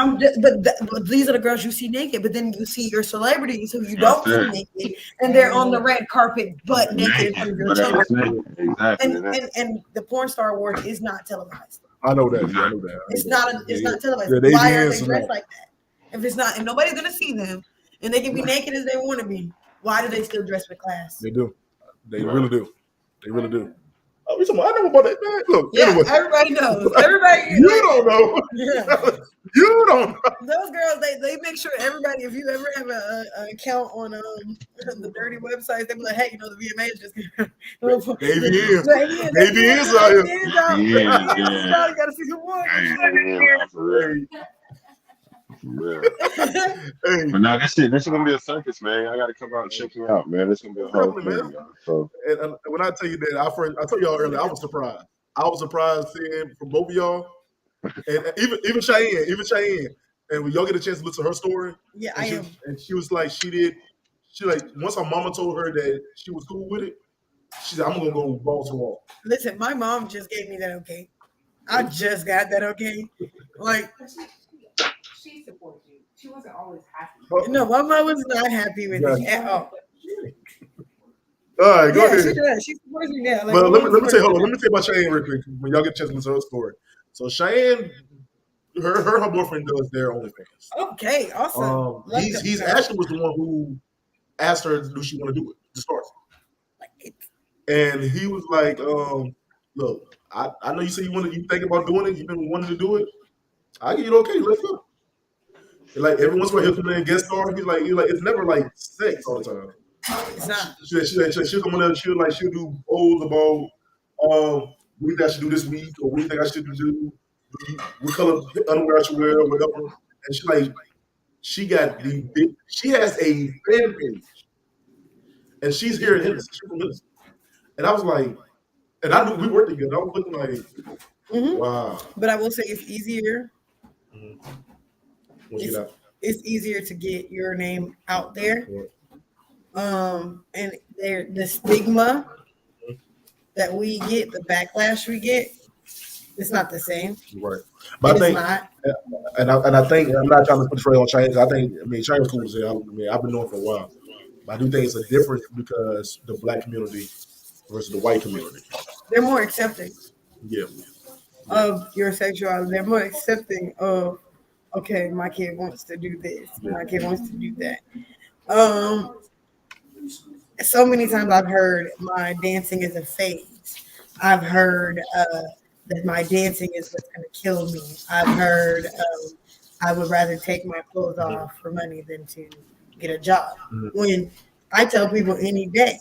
[SPEAKER 2] but these are the girls you see naked. But then you see your celebrities who you don't see naked, and they're on the red carpet, butt naked in front of your children.
[SPEAKER 3] Exactly.
[SPEAKER 2] And the porn star award is not televised.
[SPEAKER 1] I know that. Yeah, I know that.
[SPEAKER 2] It's not televised.
[SPEAKER 1] Yeah, they
[SPEAKER 2] Why
[SPEAKER 1] be
[SPEAKER 2] are
[SPEAKER 1] in
[SPEAKER 2] they
[SPEAKER 1] some-
[SPEAKER 2] dressed like that? If nobody's gonna see them, and they can be naked as they want to be, why do they still dress with class?
[SPEAKER 1] They do. They really do. They really do. Oh, I know about that, man. Look,
[SPEAKER 2] Yeah,
[SPEAKER 1] anyway.
[SPEAKER 2] everybody knows. Everybody,
[SPEAKER 1] You don't know.
[SPEAKER 2] Yeah.
[SPEAKER 1] You don't know.
[SPEAKER 2] Those girls, they make sure everybody. If you ever have an account on the dirty websites, they be like, hey, the VMAs just
[SPEAKER 1] Baby is.
[SPEAKER 2] Baby
[SPEAKER 1] Baby is out here.
[SPEAKER 2] Baby is out.
[SPEAKER 3] Yeah,
[SPEAKER 2] Baby is out. You gotta see some more.
[SPEAKER 1] Hey,
[SPEAKER 3] But now this is gonna be a circus, man. I gotta come out and check you out, man. It's gonna be a whole
[SPEAKER 1] Definitely,
[SPEAKER 3] thing, y'all. So
[SPEAKER 1] and when I tell you that, I told y'all earlier, I was surprised. I was surprised seeing from both of y'all, and even Cheyenne. And when y'all get a chance to listen to her story,
[SPEAKER 2] Yeah,
[SPEAKER 1] and
[SPEAKER 2] I
[SPEAKER 1] she,
[SPEAKER 2] am.
[SPEAKER 1] and she was like, once her mama told her that she was cool with it, she said, I'm gonna go ball to wall.
[SPEAKER 2] Listen, my mom just gave me that okay. I just got that okay. Like,
[SPEAKER 4] But she supports you. She wasn't always happy.
[SPEAKER 2] no, my mom was not happy with it at all.
[SPEAKER 1] All right, go
[SPEAKER 2] Yeah,
[SPEAKER 1] ahead.
[SPEAKER 2] she does. She supports me now. Like,
[SPEAKER 1] But
[SPEAKER 2] my
[SPEAKER 1] let me
[SPEAKER 2] mom
[SPEAKER 1] tell you,
[SPEAKER 2] supports
[SPEAKER 1] let me tell you about Cheyenne real quick when y'all get a chance to listen to her story. So Cheyenne, her boyfriend does their OnlyFans.
[SPEAKER 2] me. Okay, awesome. Love
[SPEAKER 1] He's
[SPEAKER 2] them.
[SPEAKER 1] actually was the one who asked her, do she want to do it to start? And he was like, look, I know you say you think about doing it, you've been wanting to do it. I get it, okay, let's go. And like every once in a while he'll come in and guest star. He's like, it's never like sex all the time.
[SPEAKER 2] It's not.
[SPEAKER 1] She'll come in there, she'll do polls about what do you think I should do this week, or what do you think I should do, what color underwear I should wear, or whatever. And she has a fan page. And she's here in Henderson. She's from Henderson. And I was like, and I knew we worked together. I was looking like,
[SPEAKER 2] Mhm.
[SPEAKER 1] wow.
[SPEAKER 2] But I will say it's easier.
[SPEAKER 1] Once you get out.
[SPEAKER 2] It's easier to get your name out there. And the stigma that we get, the backlash we get, it's not the same.
[SPEAKER 1] Right. But I think,
[SPEAKER 2] not.
[SPEAKER 1] and I think, I'm not trying to put Trey on China. China's cool as hell. I've been knowing for a while. But I do think it's a difference because the black community versus the white community.
[SPEAKER 2] They're more accepting
[SPEAKER 1] Yeah.
[SPEAKER 2] of your sexuality. They're more accepting of, okay, my kid wants to do this. My kid wants to do that. So many times I've heard my dancing is a phase. I've heard that my dancing is what's going to kill me. I've heard I would rather take my clothes off for money than to get a job. When I tell people any day,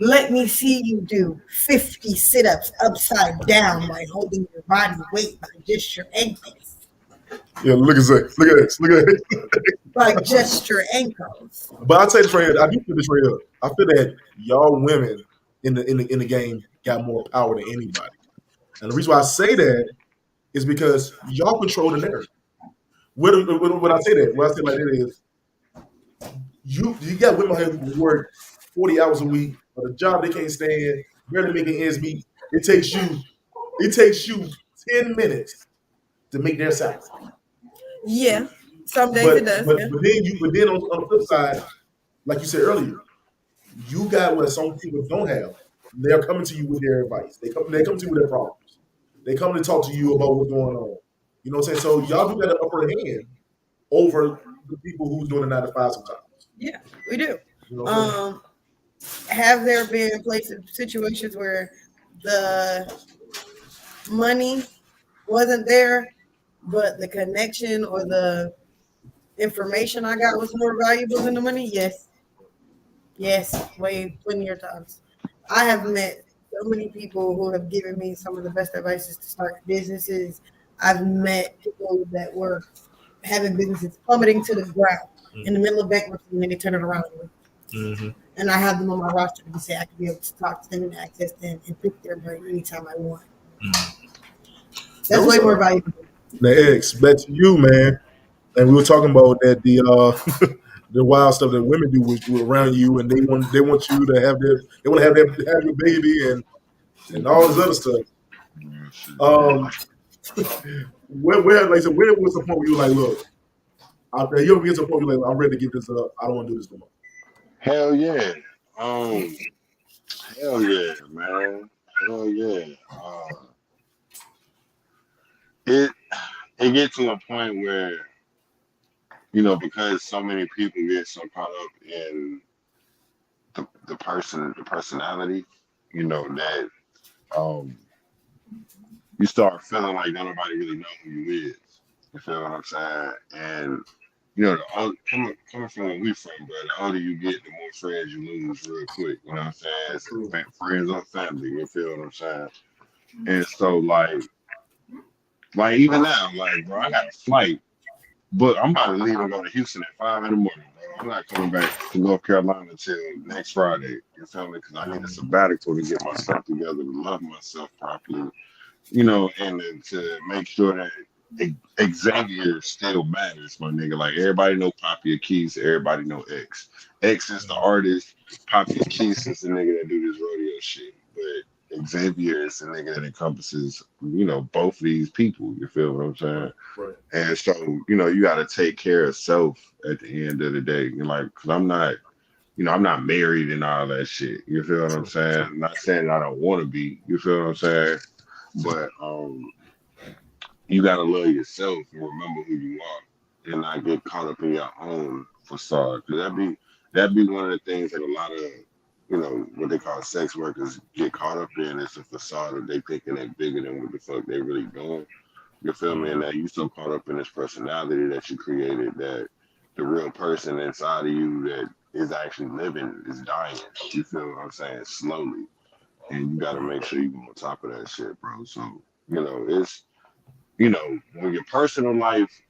[SPEAKER 2] let me see you do 50 sit-ups upside down by holding your body weight by just your ankles.
[SPEAKER 1] Yeah, look at this.
[SPEAKER 2] By just your ankles.
[SPEAKER 1] But I'll tell you, Trey, I do feel this right up. I feel that y'all women in the game got more power than anybody. And the reason why I say that is because y'all control the narrative. When I say that, what I say like that is, you got women here who work 40 hours a week for a job they can't stand, barely making ends meet. It takes you 10 minutes to make their salary.
[SPEAKER 2] Yeah, some days
[SPEAKER 1] But
[SPEAKER 2] it does.
[SPEAKER 1] but,
[SPEAKER 2] Yeah.
[SPEAKER 1] but then on the flip side, like you said earlier, you got what some people don't have. They're coming to you with their advice. They come to you with their problems. They come to talk to you about what's going on. You know what I'm saying? So y'all do got an upper hand over the people who's doing a 9 to 5 sometimes.
[SPEAKER 2] Yeah, we do.
[SPEAKER 1] You know what I'm saying?
[SPEAKER 2] Have there been situations where the money wasn't there, but the connection or the information I got was more valuable than the money? Yes, plenty of times. I have met so many people who have given me some of the best advices to start businesses. I've met people that were having businesses plummeting to the ground in the middle of bankruptcy, and then they turn it around. And I have them on my roster to say I can be able to talk to them and access them and pick their brain anytime I want. That's way more valuable.
[SPEAKER 1] Now, X, back to you, man. And we were talking about that the wild stuff that women do with around you, and they want you to have have your baby and all this other stuff. Um, where like so where was the point where you were like, look, you ever get to a point where you're like, I'm ready to give this up. I don't want to do this no more.
[SPEAKER 3] Hell yeah. Um, hell yeah, man. Hell yeah. It it gets to a point where, because so many people get so caught up in the personality, that um you start feeling like nobody really know who you is. You feel what I'm saying? And coming from where we from, bro, the older you get, the more friends you lose real quick. You know what I'm saying? It's friends or family. You feel what I'm saying? And so like even now, like bro, I got a flight, but I'm about to leave and go to Houston at 5 in the morning, bro. I'm not coming back to North Carolina until next Friday. You feel me? Because I need a sabbatical to get myself together, to love myself properly, and then to make sure that Xavier still matters, my nigga. Like everybody know Poppy Keys, everybody know X. X is the artist, Poppy Keys is the nigga that do this rodeo shit. But Xavier is the nigga that encompasses, both of these people. You feel what I'm saying?
[SPEAKER 1] Right.
[SPEAKER 3] And so, you got to take care of self at the end of the day. Cause I'm not married and all that shit. You feel what I'm saying? I'm not saying I don't want to be. You feel what I'm saying? But you gotta love yourself and remember who you are, and not get caught up in your own facade. Cause that'd be one of the things that a lot of what they call sex workers get caught up in. It's a facade that they thinking they bigger than what the fuck they really doing. You feel me? And that you so caught up in this personality that you created that the real person inside of you that is actually living is dying. You feel what I'm saying? Slowly. And you gotta make sure you go on top of that shit, bro. So, it's when your personal life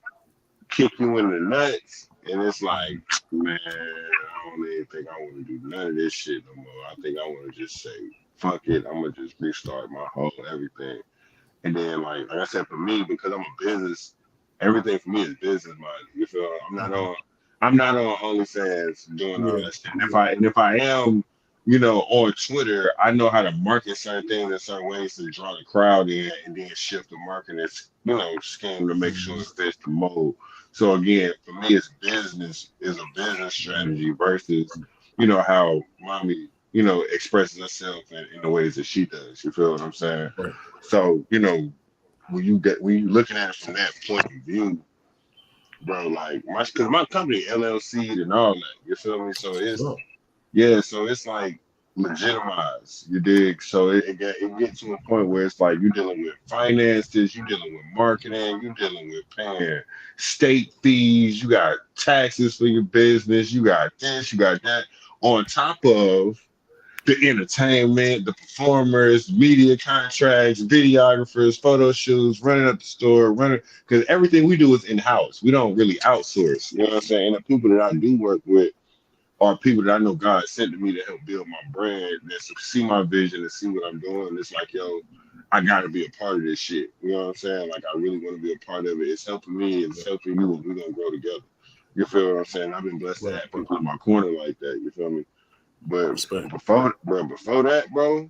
[SPEAKER 3] kick you in the nuts, and it's like, man, I don't even think I want to do none of this shit no more. I think I want to just say, fuck it, I'm gonna just restart my whole everything. And then, like I said, for me, because I'm a business, everything for me is business minded. You feel? I'm not on OnlyFans doing all that shit. And if I am, on Twitter, I know how to market certain things in certain ways to draw the crowd in, and then shift the marketing, scheme to make sure it fits the mold. So again, for me, it's business is a business strategy versus, how mommy, expresses herself in the ways that she does. You feel what I'm saying?
[SPEAKER 1] Right.
[SPEAKER 3] So, when you looking at it from that point of view, bro, like because my company LLC and all that, you feel me? So it's like legitimized, you dig? So it gets to a point where it's like you're dealing with finances, you're dealing with marketing, you're dealing with paying state fees, you got taxes for your business, you got this, you got that, on top of the entertainment, the performers, media contracts, videographers, photo shoots, running up the store, because everything we do is in-house. We don't really outsource, you know what I'm saying? And the people that I do work with are people that I know God sent to me to help build my brand, that see my vision and see what I'm doing. It's like, yo, I gotta be a part of this shit. You know what I'm saying? Like, I really want to be a part of it. It's helping me, it's helping you, and we're gonna grow together. You feel what I'm saying? I've been blessed to have people in my corner like that. You feel me? But before that, bro,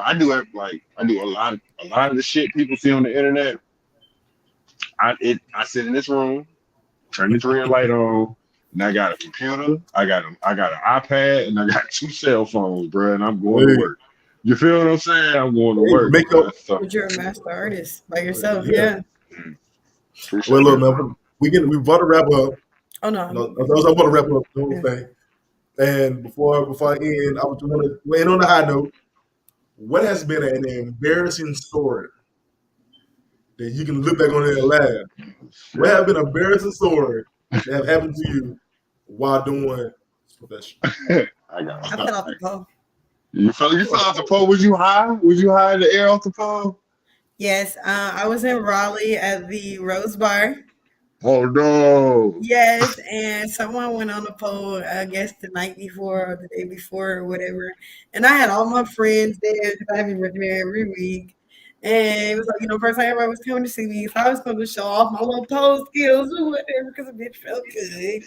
[SPEAKER 3] I do a lot of the shit people see on the internet. I sit in this room, turn the red light on, and I got a computer, I got an iPad, and I got 2 cell phones, bro, and I'm going to work. You feel what I'm saying? I'm going to work.
[SPEAKER 2] But you're a master artist by yourself, yeah.
[SPEAKER 1] Well, look, man, we about to wrap up.
[SPEAKER 2] Oh no,
[SPEAKER 1] I want to wrap up the whole thing. And before I end, I want to end on a high note. What has been an embarrassing story that you can look back on it and laugh? What has been an embarrassing story that have happened to you while doing this profession?
[SPEAKER 2] I fell off the pole.
[SPEAKER 3] You fell off the pole? Was you high? Was you high in the air off the pole?
[SPEAKER 2] Yes, I was in Raleigh at the Rose Bar.
[SPEAKER 3] Oh no!
[SPEAKER 2] Yes, and someone went on the pole, I guess the night before or the day before or whatever. And I had all my friends there because I've been working there every week. And it was like, first time everybody was coming to see me. So I was going to show off my little pole skills or whatever because the bitch felt good.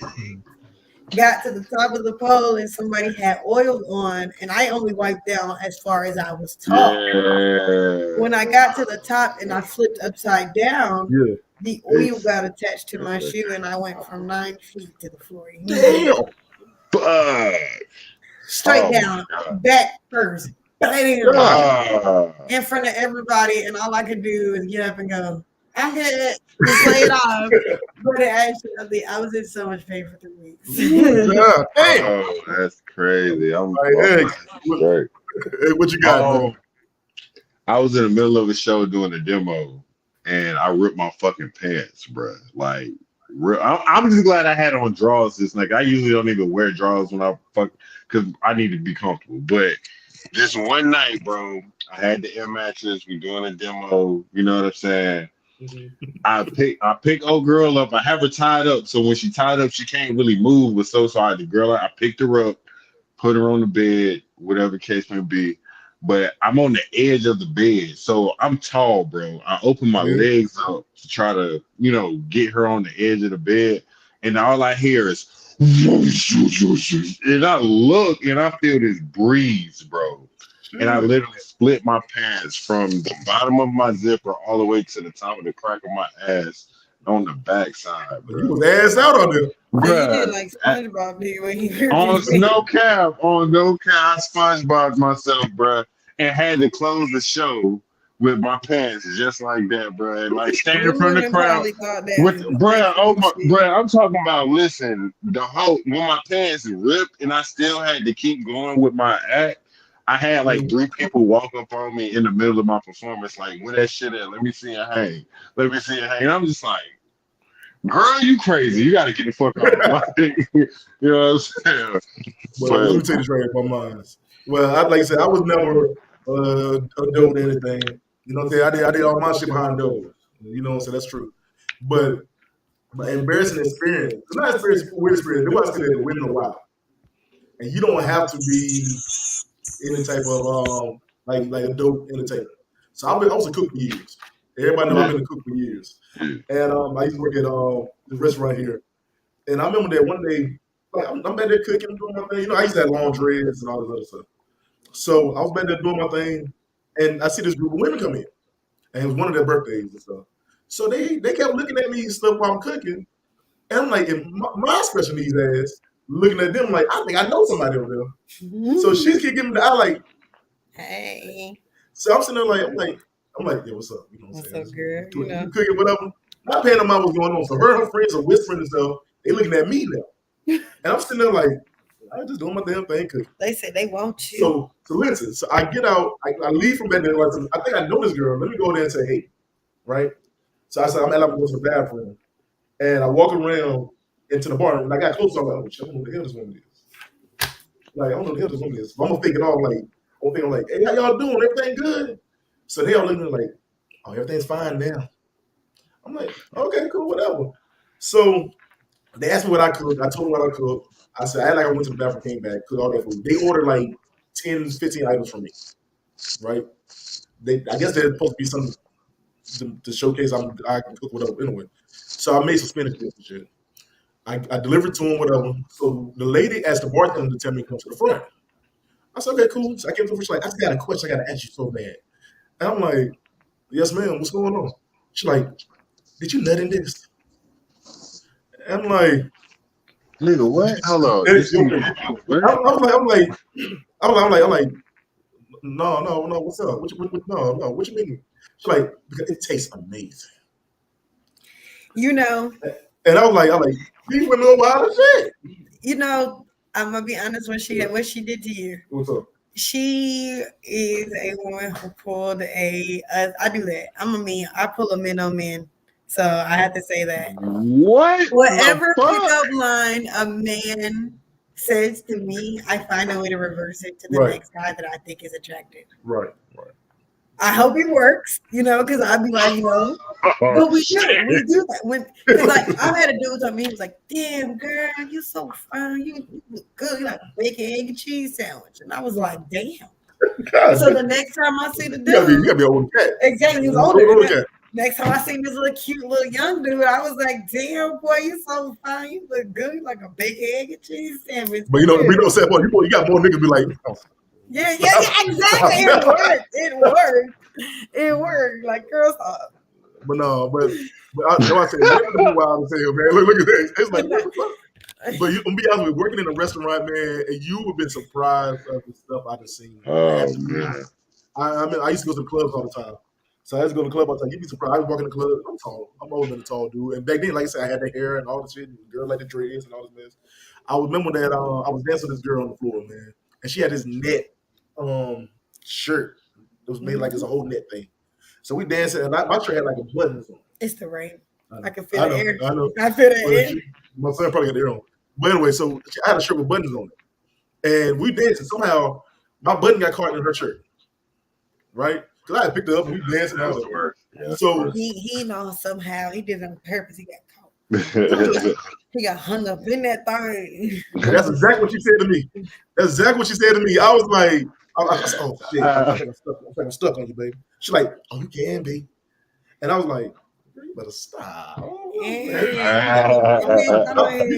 [SPEAKER 2] got to the top of the pole and somebody had oil on, and I only wiped down as far as I was tall.
[SPEAKER 3] Yeah.
[SPEAKER 2] When I got to the top and I flipped upside down,
[SPEAKER 1] Yeah.
[SPEAKER 2] the oil got attached to my shoe, and I went from 9 feet to the floor.
[SPEAKER 1] Damn.
[SPEAKER 3] Fuck.
[SPEAKER 2] Straight
[SPEAKER 3] Oh,
[SPEAKER 2] down,
[SPEAKER 3] my God.
[SPEAKER 2] back first, bam,
[SPEAKER 3] Ah.
[SPEAKER 2] in front of everybody, and all I could do is get up and go, I'm good, just lay it off. But it actually, I was in so much pain for 3 weeks.
[SPEAKER 1] Yeah. Damn.
[SPEAKER 3] Oh, that's crazy. I'm
[SPEAKER 1] Like, hey,
[SPEAKER 3] right.
[SPEAKER 1] Hey, what you got, man?
[SPEAKER 3] Oh, I was in the middle of a show doing a demo, and I ripped my fucking pants, bro. Like, I'm just glad I had on drawers this night. I usually don't even wear drawers when I fuck, because I need to be comfortable. But this one night, bro, I had the air mattress. We doing a demo. You know what I'm saying? I pick old girl up. I have her tied up, so when she tied up, she can't really move. But so I had the girl. I picked her up, put her on the bed, whatever case may be. But I'm on the edge of the bed, so I'm tall, bro. I open my legs up to try to, get her on the edge of the bed, and all I hear is, and I look and I feel this breeze, bro. And I literally split my pants from the bottom of my zipper all the way to the top of the crack of my ass on the backside, bro.
[SPEAKER 1] You was ass out on there.
[SPEAKER 2] You did like SpongeBob did when he
[SPEAKER 3] On no cap, I SpongeBob myself, bro, and had to close the show with my pants just like that, bro. And like standing in front of the crowd with, bro, I'm talking about. Listen, when my pants ripped and I still had to keep going with my act. I had like 3 people walk up on me in the middle of my performance, like, where that shit at? Let me see it hang. And I'm just like, girl, you crazy. You got to get the fuck out. You know what I'm saying?
[SPEAKER 1] Well, let me tell you this right in my mind. Well, like I said, I was never a dope anything. You know what I'm saying? I did all my shit behind doors. You know what I'm saying? That's true. But embarrassing experience, it's not experience, weird experience. Nobody said that women are wild. And you don't have to be any type of like a dope entertainer. So I was a cook for years. Everybody know I've been a cook for years. And I used to work at the restaurant here. And I remember that one day, like I'm back there cooking and doing my thing. I used to have long dreads and all this other stuff. So I was back there doing my thing, and I see this group of women come in. And it was one of their birthdays and stuff. So they kept looking at me and stuff while I'm cooking. And I'm like, in my special needs ass, looking at them like, I think I know somebody over there. So she keep giving me the eye like,
[SPEAKER 2] hey.
[SPEAKER 1] So I'm sitting there like, I'm like, yeah, what's up? You know what I'm saying?
[SPEAKER 2] What's up, girl?
[SPEAKER 1] You cooking, whatever. Not paying them out what's going on. So her friends are whispering and stuff. They looking at me now. And I'm sitting there like, I'm just doing my damn thing cooking.
[SPEAKER 2] They said they want you.
[SPEAKER 1] So listen, so I get out, I leave from bed there, like, I think I know this girl. Let me go there and say, hey, right? So I said, I'm going to go to the bathroom. And I walk around into the bar, and I got close to her, like, I don't know who the hell this woman is. Like, I don't know who the hell this woman is. I'm going to think it all like, hey, how y'all doing? Everything good? So they all looking like, oh, everything's fine now. I'm like, okay, cool, whatever. So they asked me what I cooked. I told them what I cooked. I said, I act like I went to the bathroom, came back, cooked all that food. They ordered like 10, 15 items from me, right? I guess there's supposed to be something to showcase I can cook whatever anyway. So I made some spinach dips and shit. I delivered to them, whatever. So the lady asked the bartender to tell me to come to the front. I said, okay, cool. So I came to the front. She's like, I just got a question I got to ask you so bad. And I'm like, yes, ma'am. What's going on? She's like, did you nut in this? And I'm like,
[SPEAKER 3] nigga, what? Hold on.
[SPEAKER 1] I'm like, no. What's up? No. What you mean? She's like, because it tastes amazing.
[SPEAKER 2] And
[SPEAKER 1] I was like, these women know wild as shit.
[SPEAKER 2] I'm gonna be honest. What she did to you?
[SPEAKER 1] What's up?
[SPEAKER 2] She is a woman who pulled I do that. I pull a man on men. So I have to say that.
[SPEAKER 3] What?
[SPEAKER 2] Whatever pickup line a man says to me, I find a way to reverse it to the next guy that I think is attractive.
[SPEAKER 1] Right.
[SPEAKER 2] I hope it works, because I'd be like, but we do that. Because like I've had a dude tell me, he was like, damn girl, you so fine, you look good, you like a bacon, egg, and cheese sandwich. And I was like, damn. God, so the next time I see the dude,
[SPEAKER 1] you gotta be older cat.
[SPEAKER 2] Exactly, he's older. Next time I seen this little cute little young dude, I was like, damn, boy, you so fine. You look good. You like a big egg and cheese sandwich.
[SPEAKER 1] But Seth, boy, you got more niggas be like, oh,
[SPEAKER 2] Yeah, exactly. It worked. It worked. Like, girl, stop.
[SPEAKER 1] but no, but I know I said, wild as hell, man. Look at this. It's like, what the fuck? But I'm be honest with you, working in a restaurant, man, and you have been surprised of the stuff I've just seen.
[SPEAKER 3] Oh man.
[SPEAKER 1] I used to go to the clubs all the time. So I used to go to the club all the time. You'd be surprised. I was walking the club. I'm tall. I'm older than a tall dude. And back then, like I said, I had the hair and all the shit. And the girl like the dreads and all this mess. I remember that I was dancing with this girl on the floor, man. And she had this net shirt. It was made like it's a whole net thing. So we dancing, and my shirt had like a buttons on.
[SPEAKER 2] It's the rain. I can feel the air.
[SPEAKER 1] I know.
[SPEAKER 2] I feel the air.
[SPEAKER 1] My son probably got the air on. But anyway, so I had a shirt with buttons on it. And we danced, and somehow my button got caught in her shirt. Right? Because I had picked it up and we danced.
[SPEAKER 3] That was the worst. Yeah,
[SPEAKER 1] so
[SPEAKER 2] he know somehow he did it on purpose. He got caught. He got hung up in that thing.
[SPEAKER 1] That's exactly what she said to me. That's exactly what she said to me. I was like, oh shit, I'm stuck on you, baby. She's like, oh, you can be. And I was like, you better stop. You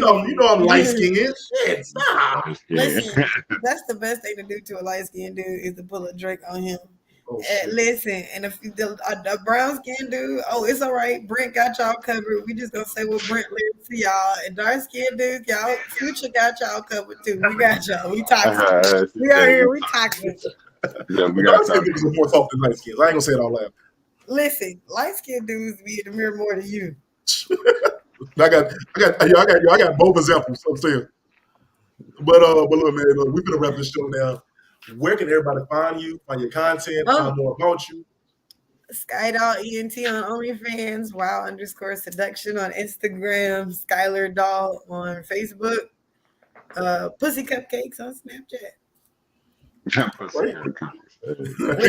[SPEAKER 1] know I'm light skinned. Shit, stop.
[SPEAKER 2] Listen, that's the best thing to do to a light skinned dude is to pull a Drake on him.
[SPEAKER 1] Oh,
[SPEAKER 2] listen, and if the brown skinned dude, it's all right. Brent got y'all covered. We just gonna say what Brent lives to y'all. And dark skinned dudes, y'all, Future got y'all covered too. We got y'all. We toxic. We out here. We toxic.
[SPEAKER 3] Yeah, we got
[SPEAKER 1] dark skinned dudes are more soft than light skinned. I ain't gonna say it all loud.
[SPEAKER 2] Listen, light skinned dudes be in the mirror more than you.
[SPEAKER 1] I got both examples. So I'm saying. But look, man, we're gonna wrap this show now. Where can everybody find you? Find your content? Find more about you?
[SPEAKER 2] Skydoll ENT on OnlyFans. Wow_seduction on Instagram. Skylar Doll on Facebook. Pussy Cupcakes on Snapchat. With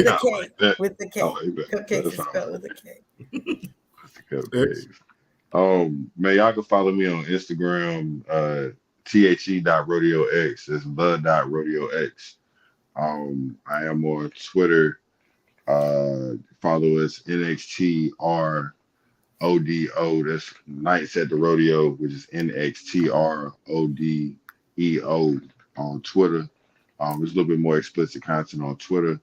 [SPEAKER 2] the K. With the K. Cupcakes is spelled with a K.
[SPEAKER 3] Man, y'all can follow me on Instagram, the.rodeox. It's the.rodeox. I am on Twitter. Follow us NXTRODO. That's Nights at the Rodeo, which is NXTRODEO on Twitter. There's a little bit more explicit content on Twitter.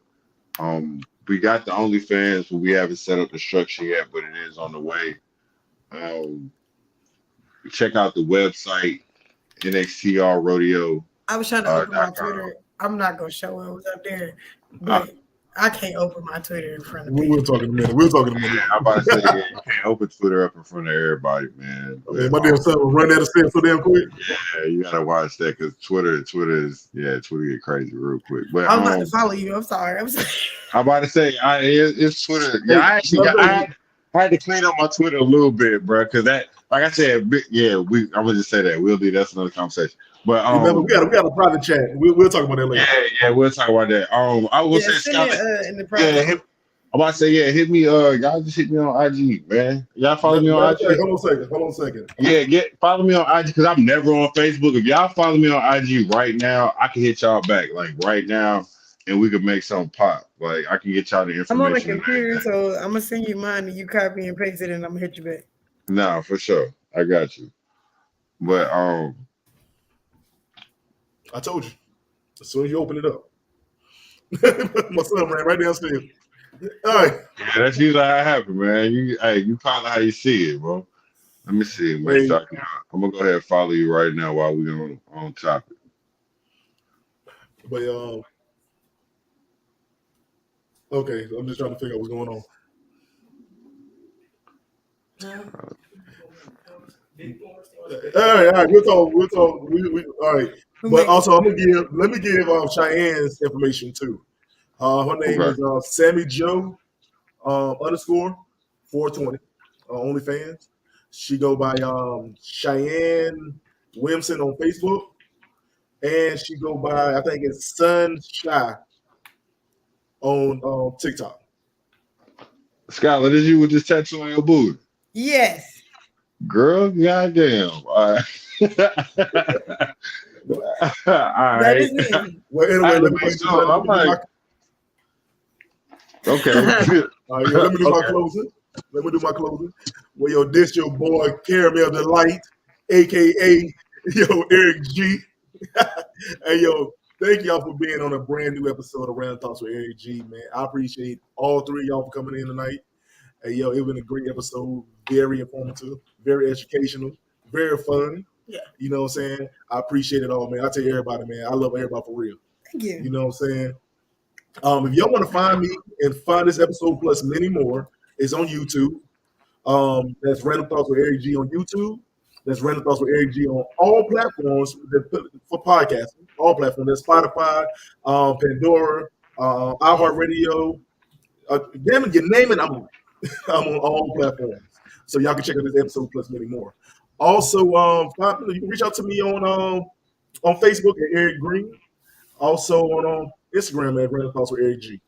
[SPEAKER 3] We got the OnlyFans, but we haven't set up the structure yet, but it is on the way. Check out the website, NXTR Rodeo.
[SPEAKER 2] I was trying to open my Twitter. I'm not gonna show what was up there, but I can't open my Twitter in front of people.
[SPEAKER 1] We'll talk in a minute.
[SPEAKER 3] I'm about to say, you can't open Twitter up in front of everybody, man.
[SPEAKER 1] Okay, my damn son will run that step so damn quick.
[SPEAKER 3] Yeah, you gotta watch that because Twitter get crazy real quick. But
[SPEAKER 2] I'm about to follow you. I'm sorry.
[SPEAKER 3] I'm about to say, it's Twitter. Yeah, I had to clean up my Twitter a little bit, bro, because that, like I said, I'm gonna just say that that's another conversation. But
[SPEAKER 1] we got a private chat. We'll talk about that later.
[SPEAKER 3] Yeah, we'll talk about that. I will say, Scott,
[SPEAKER 2] in the private.
[SPEAKER 3] I'm about to say, hit me. Y'all just hit me on IG, man. Y'all follow me on IG.
[SPEAKER 1] Hold on a second.
[SPEAKER 3] Yeah, follow me on IG because I'm never on Facebook. If y'all follow me on IG right now, I can hit y'all back like right now, and we could make something pop. Like I can get y'all the information.
[SPEAKER 2] I'm on the computer, so I'm gonna send you mine, and you copy and paste it, and I'm gonna hit you back.
[SPEAKER 3] No, for sure, I got you. But
[SPEAKER 1] I told you, as soon as you open it up, my son ran right downstairs. All right.
[SPEAKER 3] Yeah, that's usually how it happens, man. You call it how you see it, bro. Let me see. I'm gonna go ahead and follow you right now while we're on topic.
[SPEAKER 1] But okay, I'm just trying to figure out what's going on. All right. We'll talk. All right. But also, let me give Cheyenne's information too. Her name is Sammy Joe _420 OnlyFans. She go by Cheyenne Williamson on Facebook, and she go by I think it's Sun Shy on TikTok.
[SPEAKER 3] Skylar, is you with this tattoo on your booty?
[SPEAKER 2] Yes.
[SPEAKER 3] Girl, goddamn. All right.
[SPEAKER 2] That is me.
[SPEAKER 1] Well, anyway,
[SPEAKER 3] I'm like, okay.
[SPEAKER 1] Let me do my closing. Let me do my closing. Well, yo, this your boy Caramel Delight, aka yo Eric G. Hey, yo, thank y'all for being on a brand new episode of Random Thoughts with Eric G. Man, I appreciate all three of y'all for coming in tonight. Hey, yo, it been a great episode, very informative, very educational, very fun.
[SPEAKER 2] Yeah.
[SPEAKER 1] You know what I'm saying? I appreciate it all, man. I tell everybody, man, I love everybody for real.
[SPEAKER 2] Thank you.
[SPEAKER 1] You know what I'm saying? If y'all want to find me and find this episode plus many more, it's on YouTube. That's Random Thoughts with Eric G on YouTube. That's Random Thoughts with Eric G on all platforms for podcasting. All platforms. That's Spotify, Pandora, iHeartRadio. Damn it, you name it, I'm on. I'm on all platforms. So y'all can check out this episode plus many more. Also, you can reach out to me on Facebook at Eric Green. Also on Instagram at Random Thoughts with Eric G.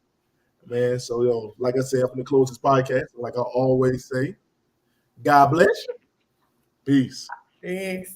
[SPEAKER 1] Man, so yo, like I said, I'm gonna close this podcast. Like I always say, God bless you. Peace.
[SPEAKER 2] Peace.